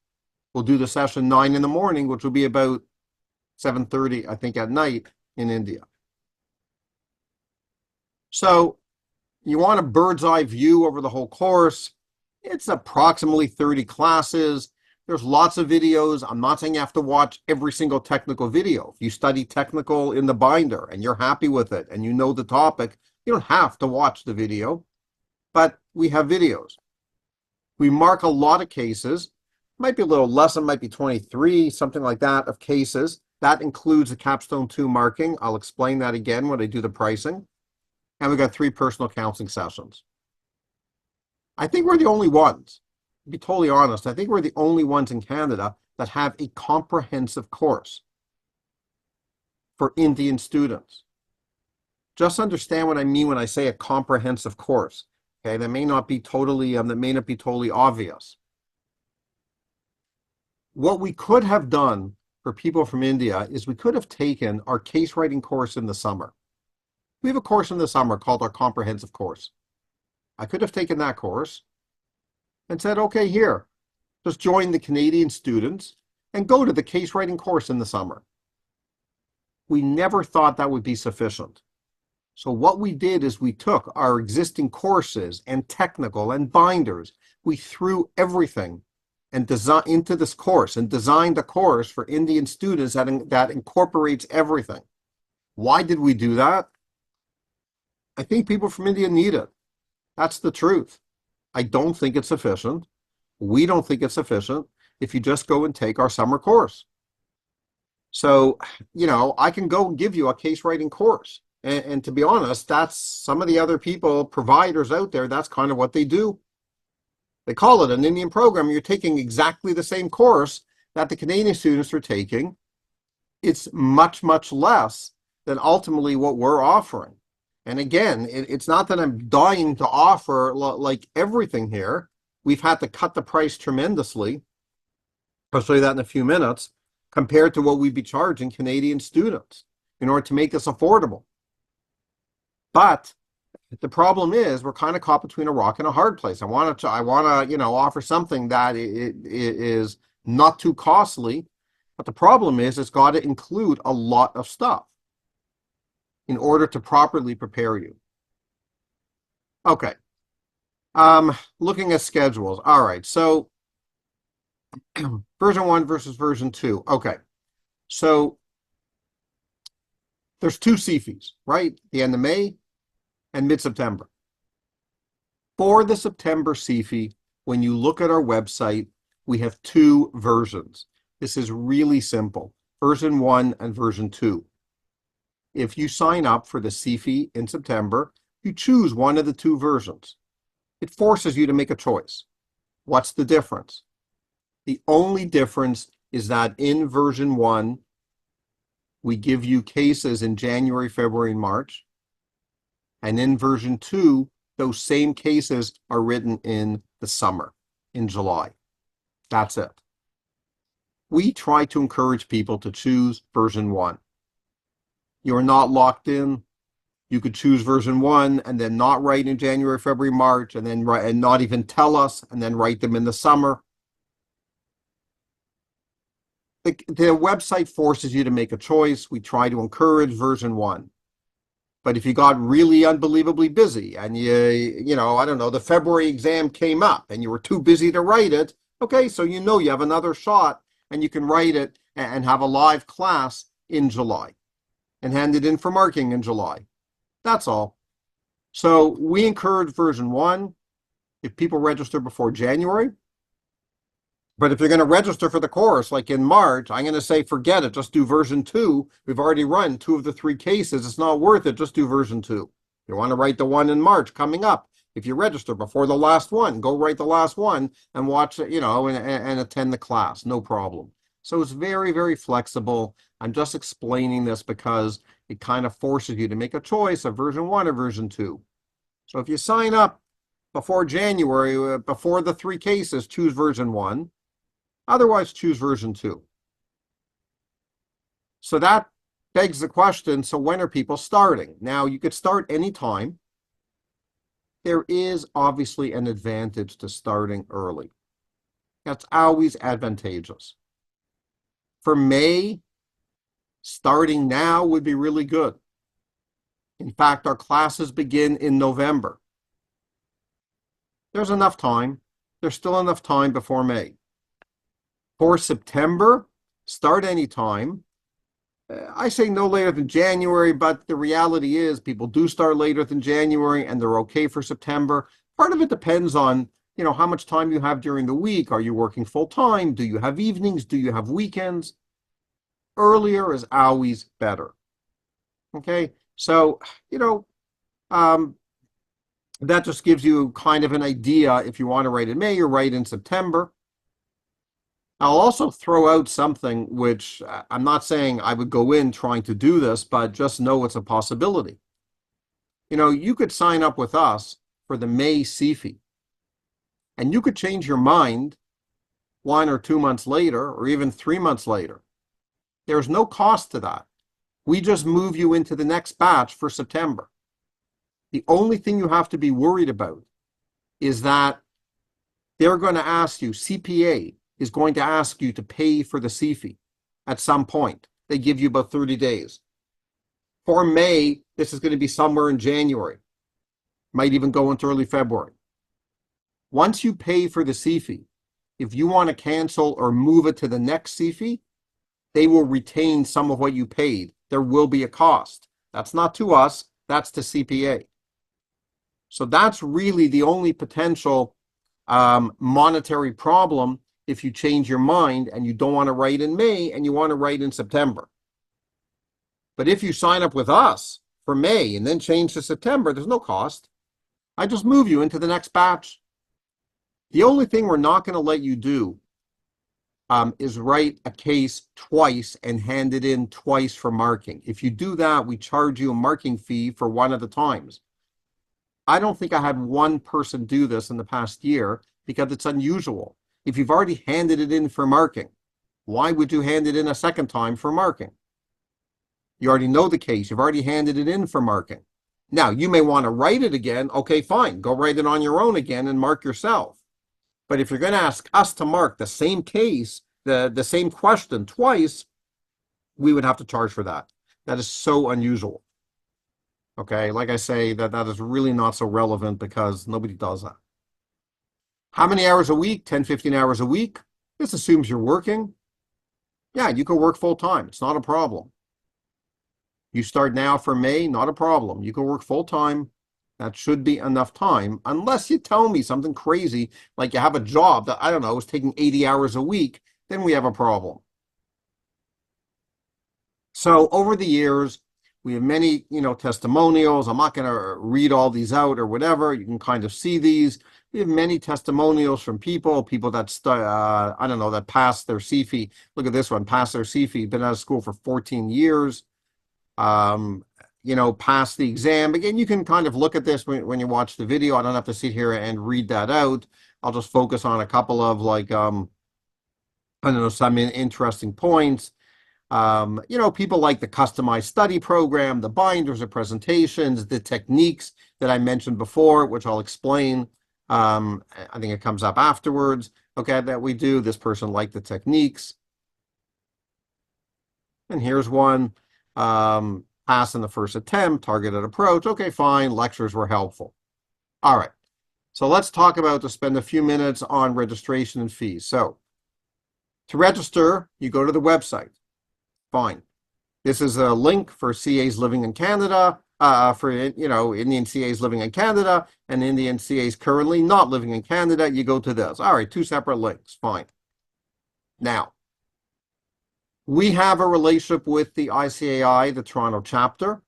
We'll do the session 9 in the morning, which will be about 7:30, I think, at night in India. So you want a bird's eye view over the whole course. It's approximately 30 classes. There's lots of videos. I'm not saying you have to watch every single technical video. If you study technical in the binder and you're happy with it and you know the topic, you don't have to watch the video, but we have videos. We mark a lot of cases. Might be a little less, it might be 23, something like that, of cases. That includes the Capstone 2 marking. I'll explain that again when I do the pricing. And we've got 3 personal counseling sessions. I think we're the only ones, to be totally honest, I think we're the only ones in Canada that have a comprehensive course for Indian students. Just understand what I mean when I say a comprehensive course. Okay, that may not be totally obvious. What we could have done for people from India is we could have taken our case writing course in the summer. We have a course in the summer called our comprehensive course. I could have taken that course and said, okay, here, just join the Canadian students and go to the case writing course in the summer. We never thought that would be sufficient. So what we did is we took our existing courses and technical and binders, we threw everything and into this course and designed a course for Indian students that incorporates everything. Why did we do that? I think people from India need it. That's the truth. I don't think it's sufficient. We don't think it's sufficient if you just go and take our summer course. So, you know, I can go and give you a case writing course. And to be honest, that's some of the other providers out there, that's kind of what they do. They call it an Indian program. You're taking exactly the same course that the Canadian students are taking. It's much, much less than ultimately what we're offering. And again, it's not that I'm dying to offer like everything here. We've had to cut the price tremendously. I'll show you that in a few minutes, compared to what we'd be charging Canadian students in order to make this affordable. But the problem is we're kind of caught between a rock and a hard place. I want to offer something that it is not too costly, but the problem is it's got to include a lot of stuff in order to properly prepare you. Okay. Looking at schedules. All right. So version 1 versus version 2. Okay. So there's 2 CFEs, right? The end of May and mid-September. For the September CFE, when you look at our website, we have 2 versions. This is really simple. Version 1 and version 2. If you sign up for the CFE in September, you choose one of the 2 versions. It forces you to make a choice. What's the difference? The only difference is that in version 1, we give you cases in January, February, and March. And in version 2, those same cases are written in the summer, in July. That's it. We try to encourage people to choose version 1. You're not locked in. You could choose version 1 and then not write in January, February, March, and then write, and not even tell us, and then write them in the summer. The website forces you to make a choice. We try to encourage version 1. But if you got really unbelievably busy and you know, I don't know, the February exam came up and you were too busy to write it, okay, so you know you have another shot and you can write it and have a live class in July and hand it in for marking in July. That's all. So we encourage version 1. if people register before January. But if you're going to register for the course, like in March, I'm going to say, forget it, just do version 2. We've already run 2 of the 3 cases. It's not worth it. Just do version 2. You want to write the one in March coming up. If you register before the last one, go write the last one and watch it, and attend the class. No problem. So it's very, very flexible. I'm just explaining this because it kind of forces you to make a choice of version 1 or version 2. So if you sign up before January, before the 3 cases, choose version 1. Otherwise, choose version 2. So that begs the question, so when are people starting? Now, you could start anytime. There is obviously an advantage to starting early. That's always advantageous. For May, starting now would be really good. In fact, our classes begin in November. There's enough time. There's still enough time before May. For September, start anytime. I say no later than January, but the reality is people do start later than January and they're okay for September. Part of it depends on, how much time you have during the week. Are you working full time? Do you have evenings? Do you have weekends? Earlier is always better. Okay, so, that just gives you kind of an idea. If you want to write in May, you write in September. I'll also throw out something which I'm not saying I would go in trying to do this, but just know it's a possibility. You could sign up with us for the May CFE, and you could change your mind 1 or 2 months later, or even 3 months later. There's no cost to that. We just move you into the next batch for September. The only thing you have to be worried about is that they're going to ask you, CPA is going to ask you to pay for the CFE at some point. They give you about 30 days. For May, this is going to be somewhere in January. Might even go into early February. Once you pay for the CFE, if you want to cancel or move it to the next CFE, they will retain some of what you paid. There will be a cost. That's not to us, that's to CPA. So that's really the only potential monetary problem if you change your mind and you don't want to write in May and you want to write in September. But if you sign up with us for May and then change to September, there's no cost. I just move you into the next batch. The only thing we're not going to let you do is write a case twice and hand it in twice for marking. If you do that, we charge you a marking fee for one of the times. I don't think I had one person do this in the past year because it's unusual. If you've already handed it in for marking, why would you hand it in a second time for marking? You already know the case. You've already handed it in for marking. Now, you may want to write it again. Okay, fine. Go write it on your own again and mark yourself. But if you're going to ask us to mark the same case, the same question twice, we would have to charge for that. That is so unusual. Okay, like I say, that is really not so relevant because nobody does that. How many hours a week? 10, 15 hours a week. This assumes you're working. Yeah, you can work full time. It's not a problem. You start now for May, not a problem. You can work full time. That should be enough time, unless you tell me something crazy, like you have a job that, I don't know, is taking 80 hours a week, then we have a problem. So over the years, we have many, testimonials. I'm not going to read all these out or whatever. You can kind of see these. We have many testimonials from people that, that passed their CFE. Look at this one, passed their CFE, been out of school for 14 years, passed the exam. Again, you can kind of look at this when you watch the video. I don't have to sit here and read that out. I'll just focus on a couple of some interesting points. People like the customized study program, the binders or presentations, the techniques that I mentioned before, which I'll explain. I think it comes up afterwards. Okay, that we do. This person liked the techniques. And here's one. Pass in the first attempt, targeted approach. Okay, fine. Lectures were helpful. All right. So let's talk about to spend a few minutes on registration and fees. So to register, you go to the website. Fine. This is a link for CAs living in Canada. for Indian CAs living in Canada and Indian CAs currently not living in Canada, you go to this. All right, 2 separate links, fine. Now, we have a relationship with the ICAI, the Toronto chapter.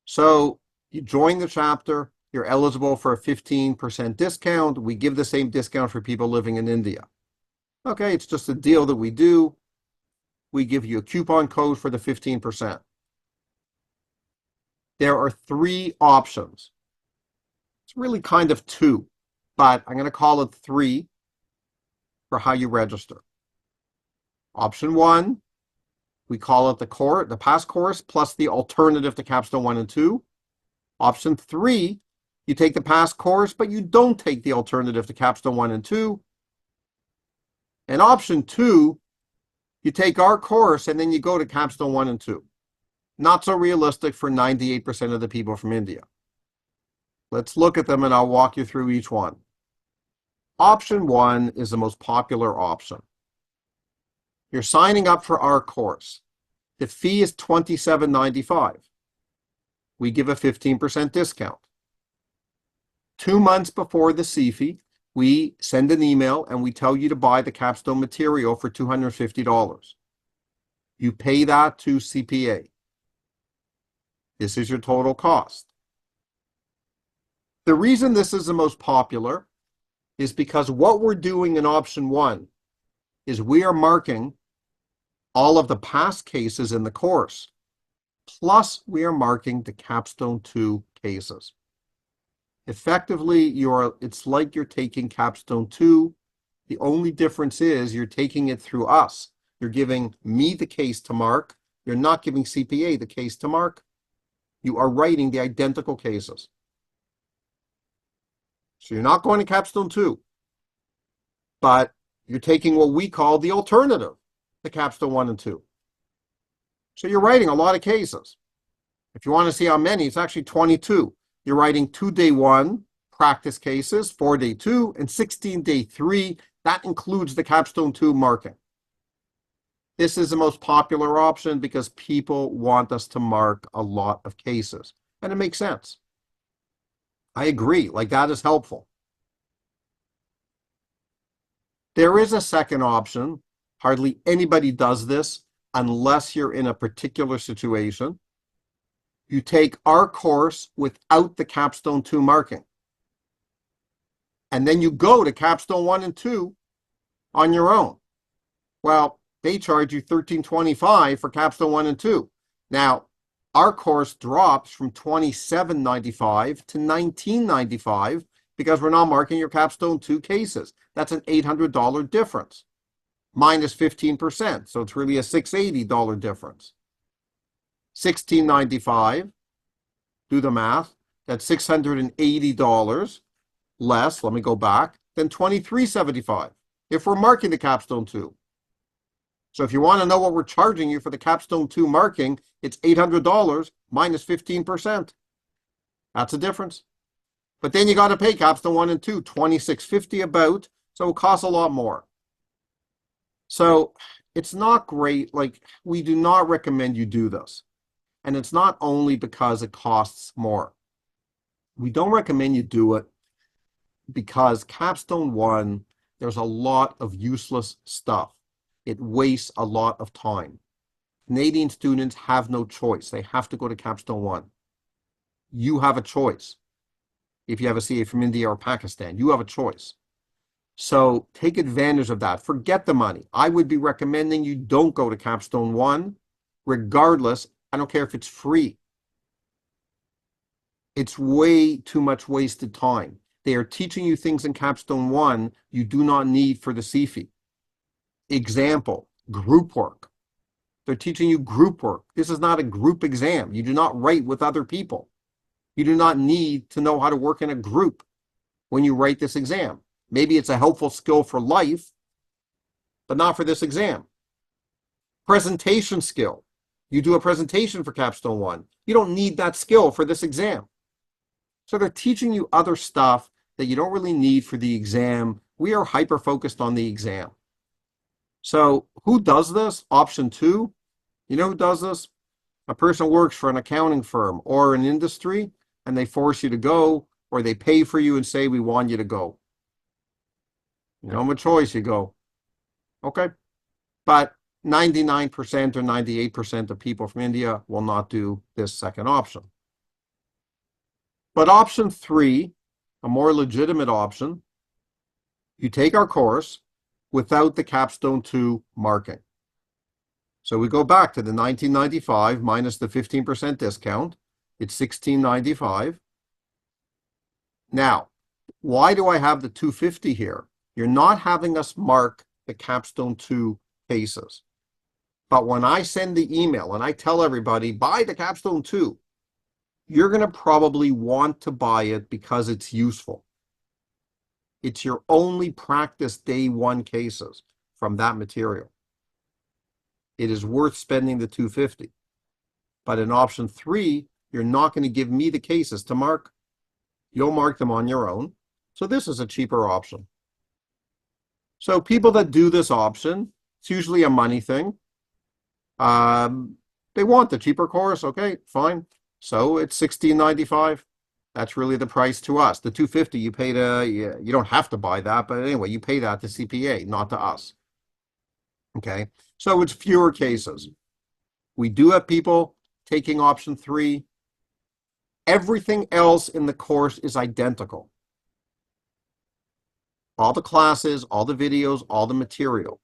So you join the chapter, you're eligible for a 15% discount. We give the same discount for people living in India. Okay, it's just a deal that we do. We give you a coupon code for the 15%. There are 3 options. It's really kind of 2, but I'm going to call it 3 for how you register. Option 1, we call it the pass course plus the alternative to Capstone 1 and 2. Option 3, you take the pass course, but you don't take the alternative to Capstone 1 and 2. And option 2, you take our course and then you go to Capstone 1 and 2. Not so realistic for 98% of the people from India. Let's look at them and I'll walk you through each one. Option 1 is the most popular option. You're signing up for our course. The fee is $27.95. We give a 15% discount. 2 months before the CFE, we send an email and we tell you to buy the capstone material for $250. You pay that to CPA. This is your total cost. The reason this is the most popular is because what we're doing in option 1 is we are marking all of the past cases in the course, plus we are marking the Capstone 2 cases. Effectively, it's like you're taking Capstone 2. The only difference is you're taking it through us. You're giving me the case to mark. You're not giving CPA the case to mark. You are writing the identical cases. So you're not going to Capstone 2, but you're taking what we call the alternative, the Capstone 1 and 2. So you're writing a lot of cases. If you want to see how many, it's actually 22. You're writing 2 day 1 practice cases, 4 day 2, and 16 day 3. That includes the Capstone 2 marking. This is the most popular option because people want us to mark a lot of cases. And it makes sense. I agree, like that is helpful. There is a second option. Hardly anybody does this unless you're in a particular situation. You take our course without the Capstone 2 marking. And then you go to Capstone 1 and 2 on your own. Well, they charge you $13.25 for Capstone 1 and 2. Now, our course drops from $27.95 to $19.95 because we're not marking your Capstone 2 cases. That's an $800 difference, minus 15%. So it's really a $680 difference. $16.95, do the math, that's $680 less, let me go back, than $23.75 if we're marking the Capstone 2. So if you want to know what we're charging you for the Capstone 2 marking, it's $800 minus 15%. That's a difference. But then you got to pay Capstone 1 and 2, $26.50 about, so it costs a lot more. So it's not great. Like, we do not recommend you do this. And it's not only because it costs more. We don't recommend you do it because Capstone 1, there's a lot of useless stuff. It wastes a lot of time. Canadian students have no choice. They have to go to Capstone 1. You have a choice. If you have a CA from India or Pakistan, you have a choice. So take advantage of that. Forget the money. I would be recommending you don't go to Capstone 1, regardless. I don't care if it's free. It's way too much wasted time. They are teaching you things in Capstone 1 you do not need for the CFE. Example, group work. They're teaching you group work. This is not a group exam. You do not write with other people. You do not need to know how to work in a group when you write this exam. Maybe it's a helpful skill for life, but not for this exam. Presentation skill. You do a presentation for Capstone 1. You don't need that skill for this exam. So they're teaching you other stuff that you don't really need for the exam. We are hyper-focused on the exam. So who does this? Option 2. You know who does this? A person works for an accounting firm or an industry and they force you to go, or they pay for you and say, we want you to go. You don't have a choice, you go. Okay. But 99% or 98% of people from India will not do this second option. But option 3, a more legitimate option, you take our course without the capstone 2 marking. So we go back to the 1995 minus the 15% discount. It's $16.95. Now, why do I have the 250 here? You're not having us mark the capstone 2 cases. But when I send the email and I tell everybody, buy the capstone 2, you're going to probably want to buy it because it's useful. It's your only practice day 1 cases from that material. It is worth spending the 250. But in option 3, you're not going to give me the cases to mark. You'll mark them on your own. So this is a cheaper option. So people that do this option, it's usually a money thing. They want the cheaper course. Okay, fine. So it's $16.95. That's really the price to us. The $250 you pay to, you don't have to buy that, but anyway, you pay that to CPA, not to us. Okay, so it's fewer cases. We do have people taking option 3. Everything else in the course is identical. All the classes, all the videos, all the material.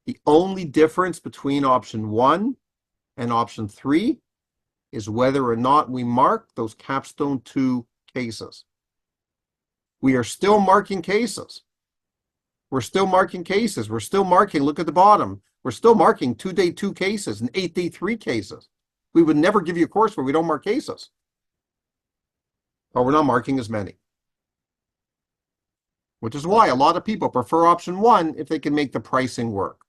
The only difference between option 1 and option 3 is whether or not we mark those capstone 2 cases. We are still marking cases. We're still marking cases. We're still marking, look at the bottom. We're still marking 2-day 2 cases and 8-day 3 cases. We would never give you a course where we don't mark cases. Or we're not marking as many. Which is why a lot of people prefer option 1 if they can make the pricing work.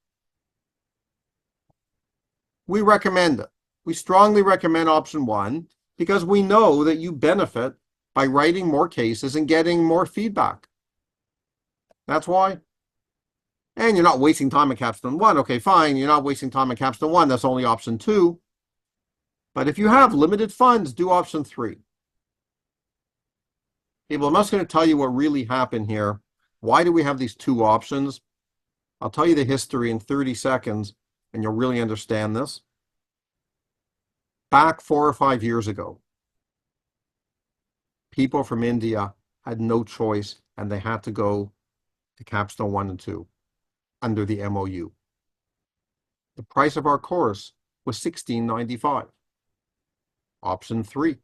We recommend it. We strongly recommend option 1 because we know that you benefit by writing more cases and getting more feedback. That's why. And you're not wasting time on capstone 1. Okay, fine. You're not wasting time on capstone 1. That's only option 2. But if you have limited funds, do option 3. People, I'm just going to tell you what really happened here. Why do we have these 2 options? I'll tell you the history in 30 seconds, and you'll really understand this. Back 4 or 5 years ago, people from India had no choice, and they had to go to capstone 1 and 2 under the MOU. The price of our course was $16.95. Option 3.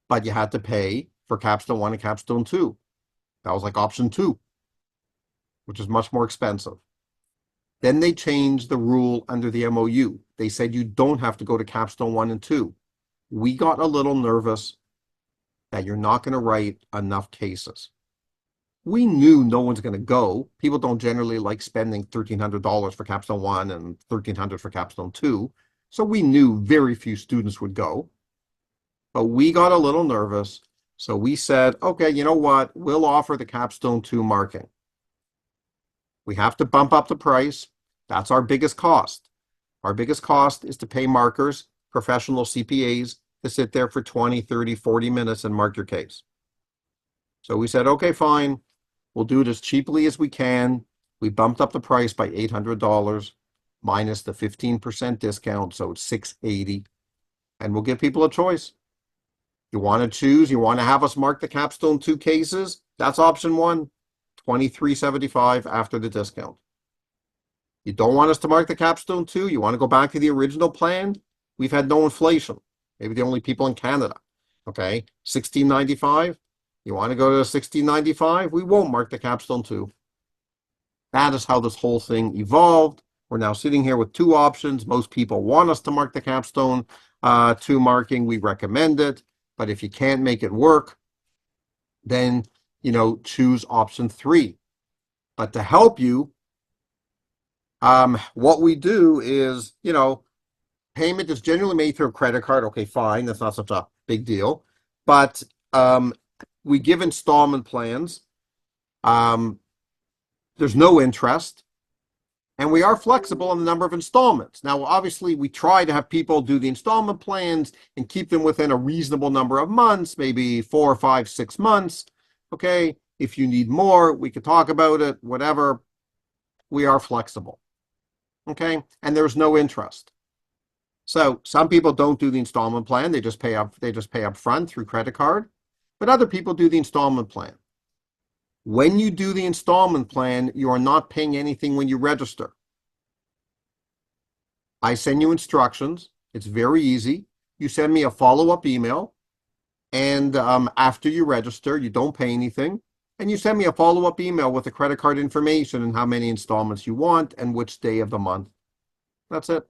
But you had to pay for capstone 1 and capstone 2. That was like option 2, which is much more expensive. Then they changed the rule under the MOU. They said you don't have to go to capstone 1 and 2. We got a little nervous that you're not going to write enough cases. We knew no one's going to go. People don't generally like spending $1,300 for capstone 1 and $1,300 for capstone 2. So we knew very few students would go. But we got a little nervous. So we said, okay, you know what? We'll offer the capstone 2 marking. We have to bump up the price. That's our biggest cost. Our biggest cost is to pay markers, professional CPAs, to sit there for 20, 30, 40 minutes and mark your case. So we said, okay, fine. We'll do it as cheaply as we can. We bumped up the price by $800 minus the 15% discount, so it's $680. And we'll give people a choice. You want to choose, you want to have us mark the capstone 2 cases? That's option 1, $23.75 after the discount. You don't want us to mark the capstone 2? You want to go back to the original plan? We've had no inflation. Maybe the only people in Canada. Okay, $16.95. You want to go to $16.95? We won't mark the capstone 2. That is how this whole thing evolved. We're now sitting here with 2 options. Most people want us to mark the capstone 2 marking. We recommend it. But if you can't make it work, then, choose option 3. But to help you, what we do is, payment is generally made through a credit card. Okay, fine. That's not such a big deal. But we give installment plans. There's no interest. And we are flexible on the number of installments. Now, obviously, we try to have people do the installment plans and keep them within a reasonable number of months, maybe 4 or 5, 6 months. Okay, if you need more, we could talk about it, whatever. We are flexible. Okay, and there's no interest. So some people don't do the installment plan. They just pay up front through credit card. But other people do the installment plan. When you do the installment plan, you are not paying anything when you register. I send you instructions. It's very easy. You send me a follow-up email, and after you register, you don't pay anything, and you send me a follow-up email with the credit card information and how many installments you want and which day of the month. That's it.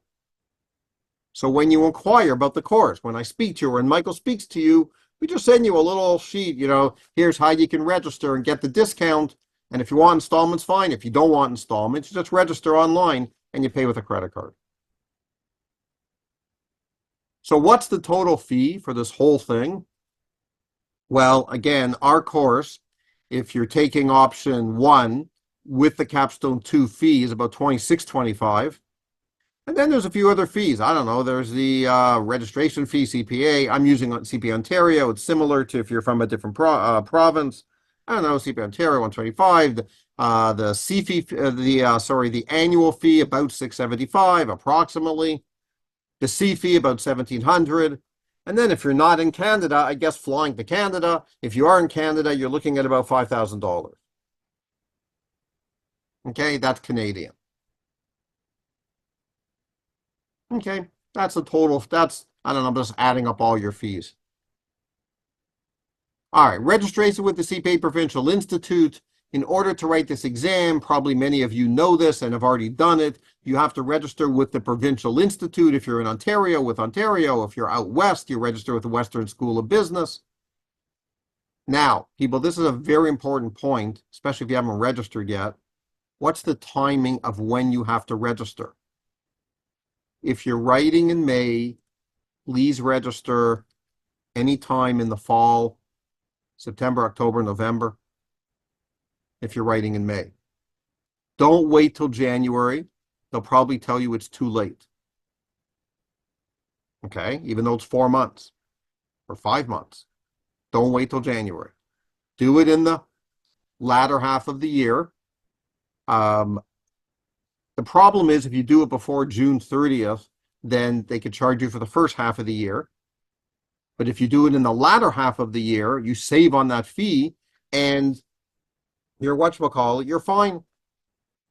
So when you inquire about the course, when I speak to you or when Michael speaks to you, we just send you a little sheet, here's how you can register and get the discount. And if you want installments, fine. If you don't want installments, you just register online and you pay with a credit card. So what's the total fee for this whole thing? Well, again, our course, if you're taking option 1 with the capstone 2 fee, is about $26.25. And then there's a few other fees. I don't know. There's the registration fee, CPA. I'm using CPA Ontario. It's similar to if you're from a different province. I don't know, CPA Ontario, $125. The C fee, the annual fee about $675 approximately. The C fee about $1,700. And then if you're not in Canada, I guess flying to Canada. If you are in Canada, you're looking at about $5,000. Okay, that's Canadian. Okay, that's the total. I don't know, I'm just adding up all your fees. All right, registration with the CPA Provincial Institute. In order to write this exam, probably many of you know this and have already done it, you have to register with the Provincial Institute. If you're in Ontario, with Ontario. If you're out west, you register with the Western School of Business. Now, people, this is a very important point, especially if you haven't registered yet. What's the timing of when you have to register? If you're writing in May, please register anytime in the fall, September, October, November, if you're writing in May. Don't wait till January. They'll probably tell you it's too late. Okay, even though it's 4 months or 5 months. Don't wait till January. Do it in the latter half of the year. The problem is if you do it before June 30th, then they could charge you for the first half of the year. But if you do it in the latter half of the year, you save on that fee and you're fine.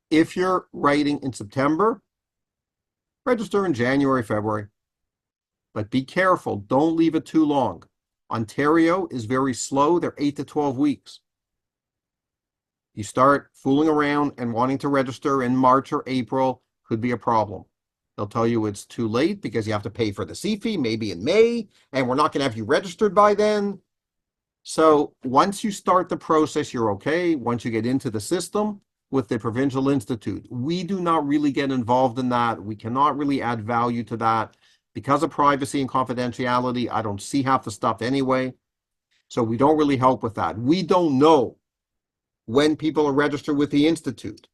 If you're writing in September, register in January, February. But be careful. Don't leave it too long. Ontario is very slow. They're 8 to 12 weeks. You start fooling around and wanting to register in March or April, could be a problem. They'll tell you it's too late because you have to pay for the C fee, maybe in May, and we're not going to have you registered by then. So once you start the process, you're okay. Once you get into the system with the Provincial Institute, we do not really get involved in that. We cannot really add value to that. Because of privacy and confidentiality, I don't see half the stuff anyway. So we don't really help with that. We don't know when people are registered with the Institute.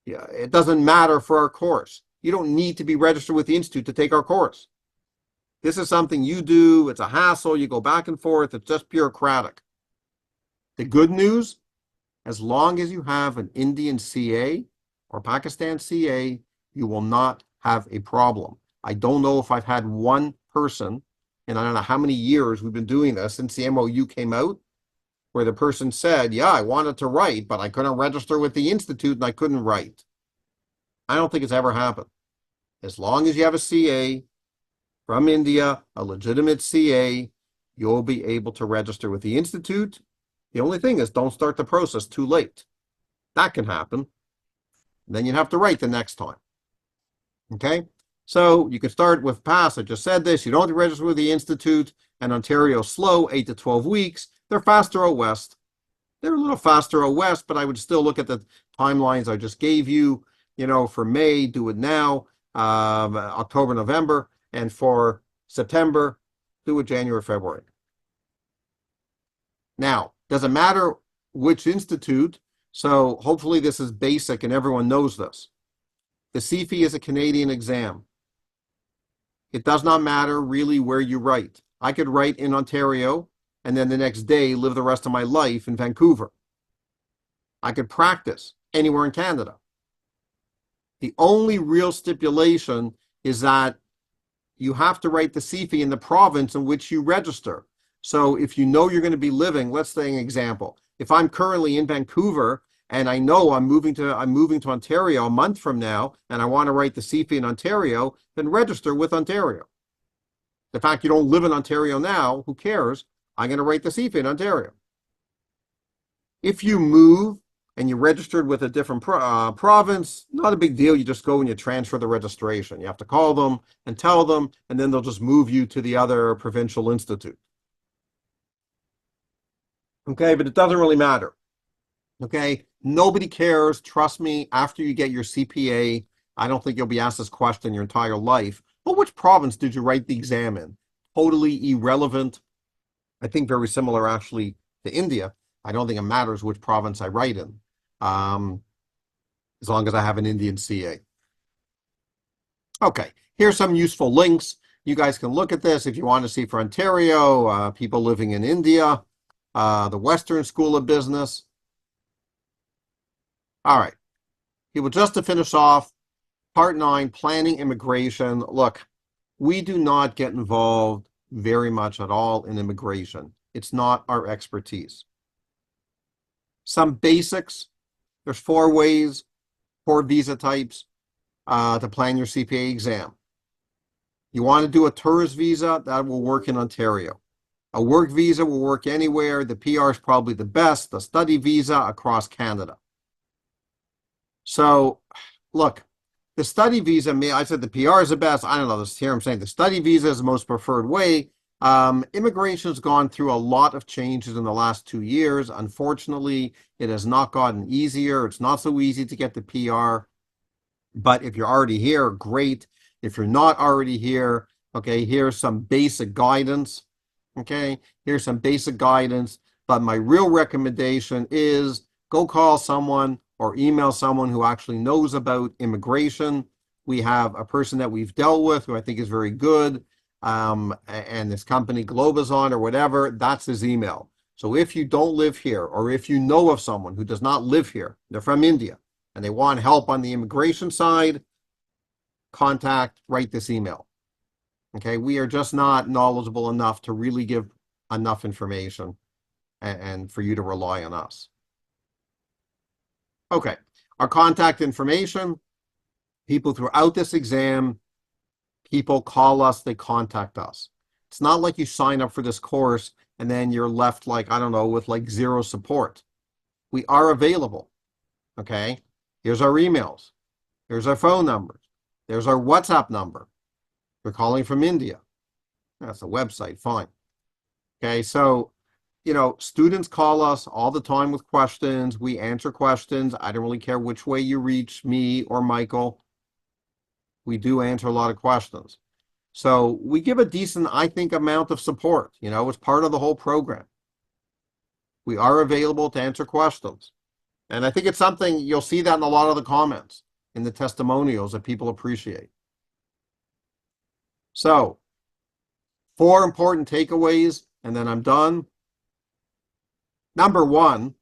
Yeah, it doesn't matter for our course. You don't need to be registered with the Institute to take our course. This is something you do. It's a hassle. You go back and forth. It's just bureaucratic. The good news, as long as you have an Indian CA or Pakistan CA, you will not have a problem. I don't know if I've had one person, and I don't know how many years we've been doing this since the MOU came out, where the person said, yeah, I wanted to write, but I couldn't register with the Institute and I couldn't write. I don't think it's ever happened. As long as you have a CA from India, a legitimate CA, you'll be able to register with the Institute. The only thing is don't start the process too late. That can happen. Then you'd have to write the next time. Okay? So you can start with pass. I just said this. You don't have to register with the Institute, and Ontario's slow, 8 to 12 weeks. They're faster out west. They're a little faster out west, but I would still look at the timelines I just gave you. For May, do it now. October, November. And for September, do it January, February. Now, doesn't matter which institute. So hopefully this is basic and everyone knows this. The CFE is a Canadian exam. It does not matter really where you write. I could write in Ontario and then the next day live the rest of my life in Vancouver. I could practice anywhere in Canada. The only real stipulation is that you have to write the CFE in the province in which you register. So if you know you're going to be living, let's say an example, if I'm currently in Vancouver and I know I'm moving to Ontario a month from now and I want to write the CFE in Ontario, then register with Ontario. The fact you don't live in Ontario now, who cares? I'm going to write the CFE in Ontario. If you move and you're registered with a different province, not a big deal. You just go and you transfer the registration. You have to call them and tell them, and then they'll just move you to the other provincial institute. Okay, but it doesn't really matter. Okay, nobody cares. Trust me, after you get your CPA, I don't think you'll be asked this question your entire life. But which province did you write the exam in? Totally irrelevant. I think very similar actually to India. I don't think it matters which province I write in, as long as I have an Indian CA. Okay, here's some useful links. You guys can look at this if you want to see for Ontario, people living in India, the Western School of Business. All right, people, just to finish off, Part 9, Planning Immigration. Look, we do not get involved very much at all in immigration. It's not our expertise. Some basics. There's 4 ways, 4 visa types to plan your CPA exam. You want to do a tourist visa, that will work in Ontario. A work visa will work anywhere. The PR is probably the best. The study visa across Canada. So, look, the study visa, I said the PR is the best. I don't know. Here I'm saying the study visa is the most preferred way. Immigration has gone through a lot of changes in the last 2 years. Unfortunately, it has not gotten easier. It's not so easy to get the PR. But if you're already here, great. If you're not already here, okay, here's some basic guidance. Okay, here's some basic guidance. But my real recommendation is go call someone or email someone who actually knows about immigration. We have a person that we've dealt with who I think is very good. And this company Globazon or whatever, that's his email. So if you don't live here, or if you know of someone who does not live here, they're from India, and they want help on the immigration side, write this email. Okay, we are just not knowledgeable enough to really give enough information and for you to rely on us. Okay, our contact information, people throughout this exam, people call us, they contact us. It's not like you sign up for this course and then you're left like, I don't know, with like 0 support. We are available, okay? Here's our emails. Here's our phone numbers. There's our WhatsApp number. We're calling from India. That's a website, fine. Okay, so, you know, students call us all the time with questions. We answer questions. I don't really care which way you reach me or Michael. We do answer a lot of questions. So we give a decent, I think, amount of support. You know, it's part of the whole program. We are available to answer questions. And I think it's something, you'll see that in a lot of the comments, in the testimonials that people appreciate. So, 4 important takeaways, and then I'm done. Number 1,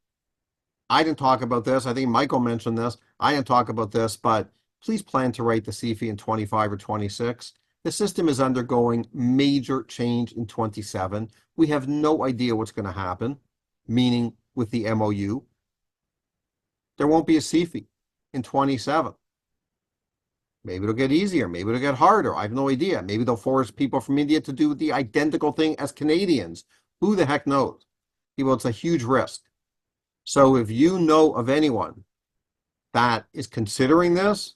I didn't talk about this. I think Michael mentioned this. I didn't talk about this, but please plan to write the CFE in 25 or 26. The system is undergoing major change in 27. We have no idea what's going to happen, meaning with the MOU. There won't be a CFE in 27. Maybe it'll get easier. Maybe it'll get harder. I have no idea. Maybe they'll force people from India to do the identical thing as Canadians. Who the heck knows? Well, it's a huge risk. So if you know of anyone that is considering this,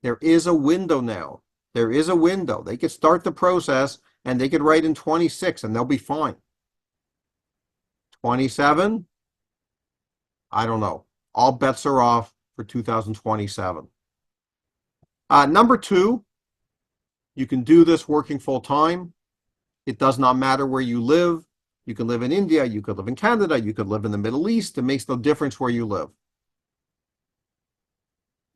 there is a window now. There is a window. They could start the process and they could write in 26 and they'll be fine. 27, I don't know. All bets are off for 2027. Number 2, you can do this working full time. It does not matter where you live. You can live in India, you could live in Canada, you could live in the Middle East. It makes no difference where you live.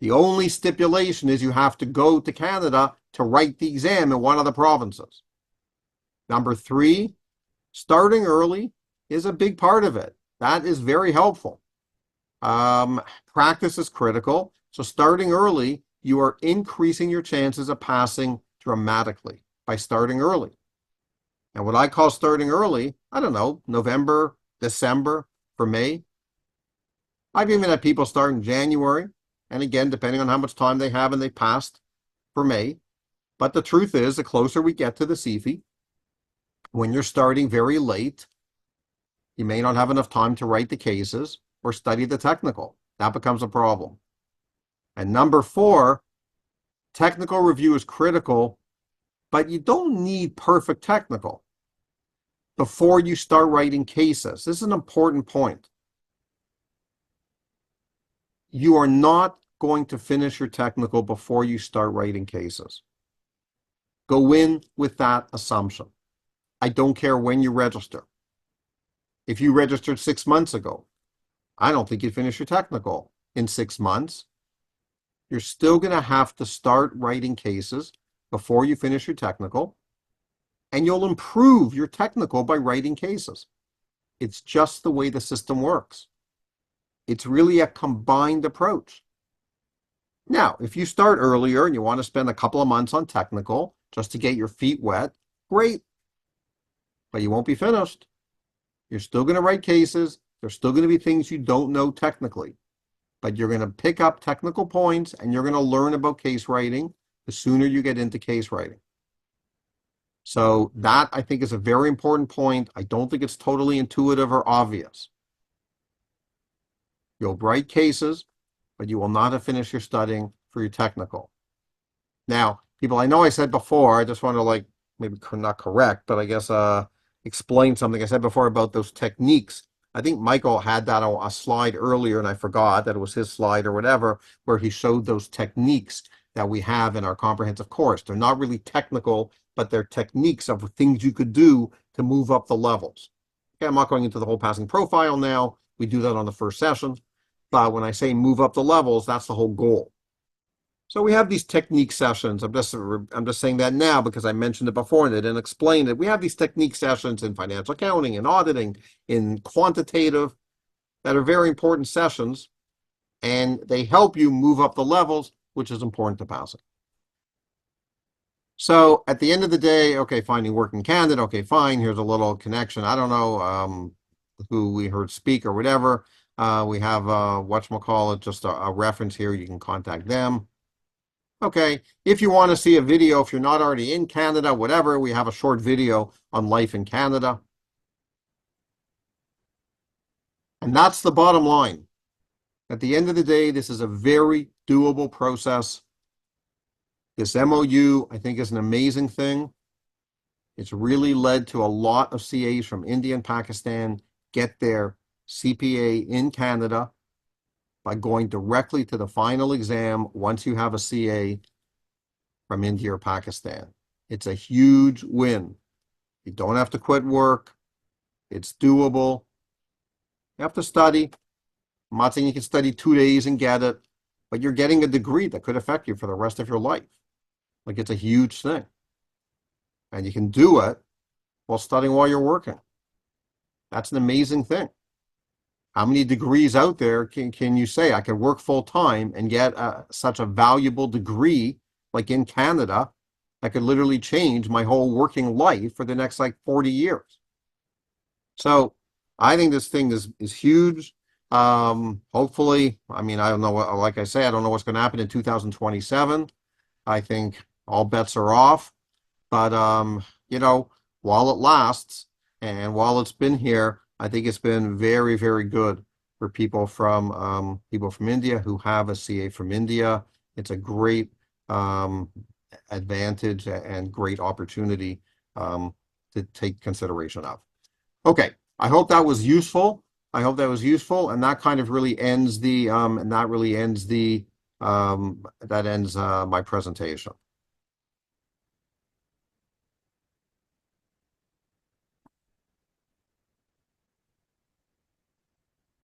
The only stipulation is you have to go to Canada to write the exam in one of the provinces. Number 3, starting early is a big part of it. That is very helpful. Practice is critical. So starting early, you are increasing your chances of passing dramatically by starting early. And what I call starting early, I don't know, November, December, for May. I've even had people start in January. And again, depending on how much time they have and they passed for May. But the truth is, the closer we get to the CFE, when you're starting very late, you may not have enough time to write the cases or study the technical. That becomes a problem. And number 4, technical review is critical, but you don't need perfect technical before you start writing cases. This is an important point. You are not going to finish your technical before you start writing cases. Go in with that assumption. I don't care when you register. If you registered 6 months ago, I don't think you'd finish your technical in 6 months. You're still going to have to start writing cases before you finish your technical, and you'll improve your technical by writing cases. It's just the way the system works. It's really a combined approach. Now, if you start earlier and you want to spend a couple of months on technical just to get your feet wet, great. But you won't be finished. You're still going to write cases. There's still going to be things you don't know technically. But you're going to pick up technical points and you're going to learn about case writing the sooner you get into case writing. So that, I think, is a very important point. I don't think it's totally intuitive or obvious. You'll write cases, but you will not have finished your studying for your technical. Now, people, I know I said before, I just want to maybe not correct, but I guess explain something I said before about those techniques. I think Michael had that on a slide earlier, and I forgot that it was his slide or whatever, where he showed those techniques that we have in our comprehensive course. They're not really technical, but they're techniques of things you could do to move up the levels. Okay, I'm not going into the whole passing profile now. We do that on the first session. But when I say move up the levels, that's the whole goal. So we have these technique sessions. I'm just saying that now because I mentioned it before and I didn't explain it. We have these technique sessions in financial accounting and auditing, in quantitative, that are very important sessions, and they help you move up the levels, which is important to passing. So at the end of the day, okay, finding work in Canada, okay, fine. Here's a little connection. I don't know who we heard speak or whatever. We have whatchamacallit, just a reference here. You can contact them. Okay, if you want to see a video, if you're not already in Canada, whatever, we have a short video on life in Canada. And that's the bottom line. At the end of the day, this is a very doable process. This MOU, I think, is an amazing thing. It's really led to a lot of CAs from India and Pakistan get their CPA in Canada by going directly to the final exam once you have a CA from India or Pakistan. It's a huge win. You don't have to quit work. It's doable. You have to study. I'm not saying you can study 2 days and get it, but you're getting a degree that could affect you for the rest of your life. It's a huge thing. And you can do it while studying while you're working. That's an amazing thing. How many degrees out there can you say I can work full time and get such a valuable degree like in Canada that could literally change my whole working life for the next 40 years? So I think this thing is huge. Hopefully, I mean, I don't know, like I say, I don't know what's going to happen in 2027. I think all bets are off. But, while it lasts and while it's been here, I think it's been very, very good for people from India who have a CA from India. It's a great advantage and great opportunity to take consideration of. Okay, I hope that was useful. And that kind of really ends my presentation.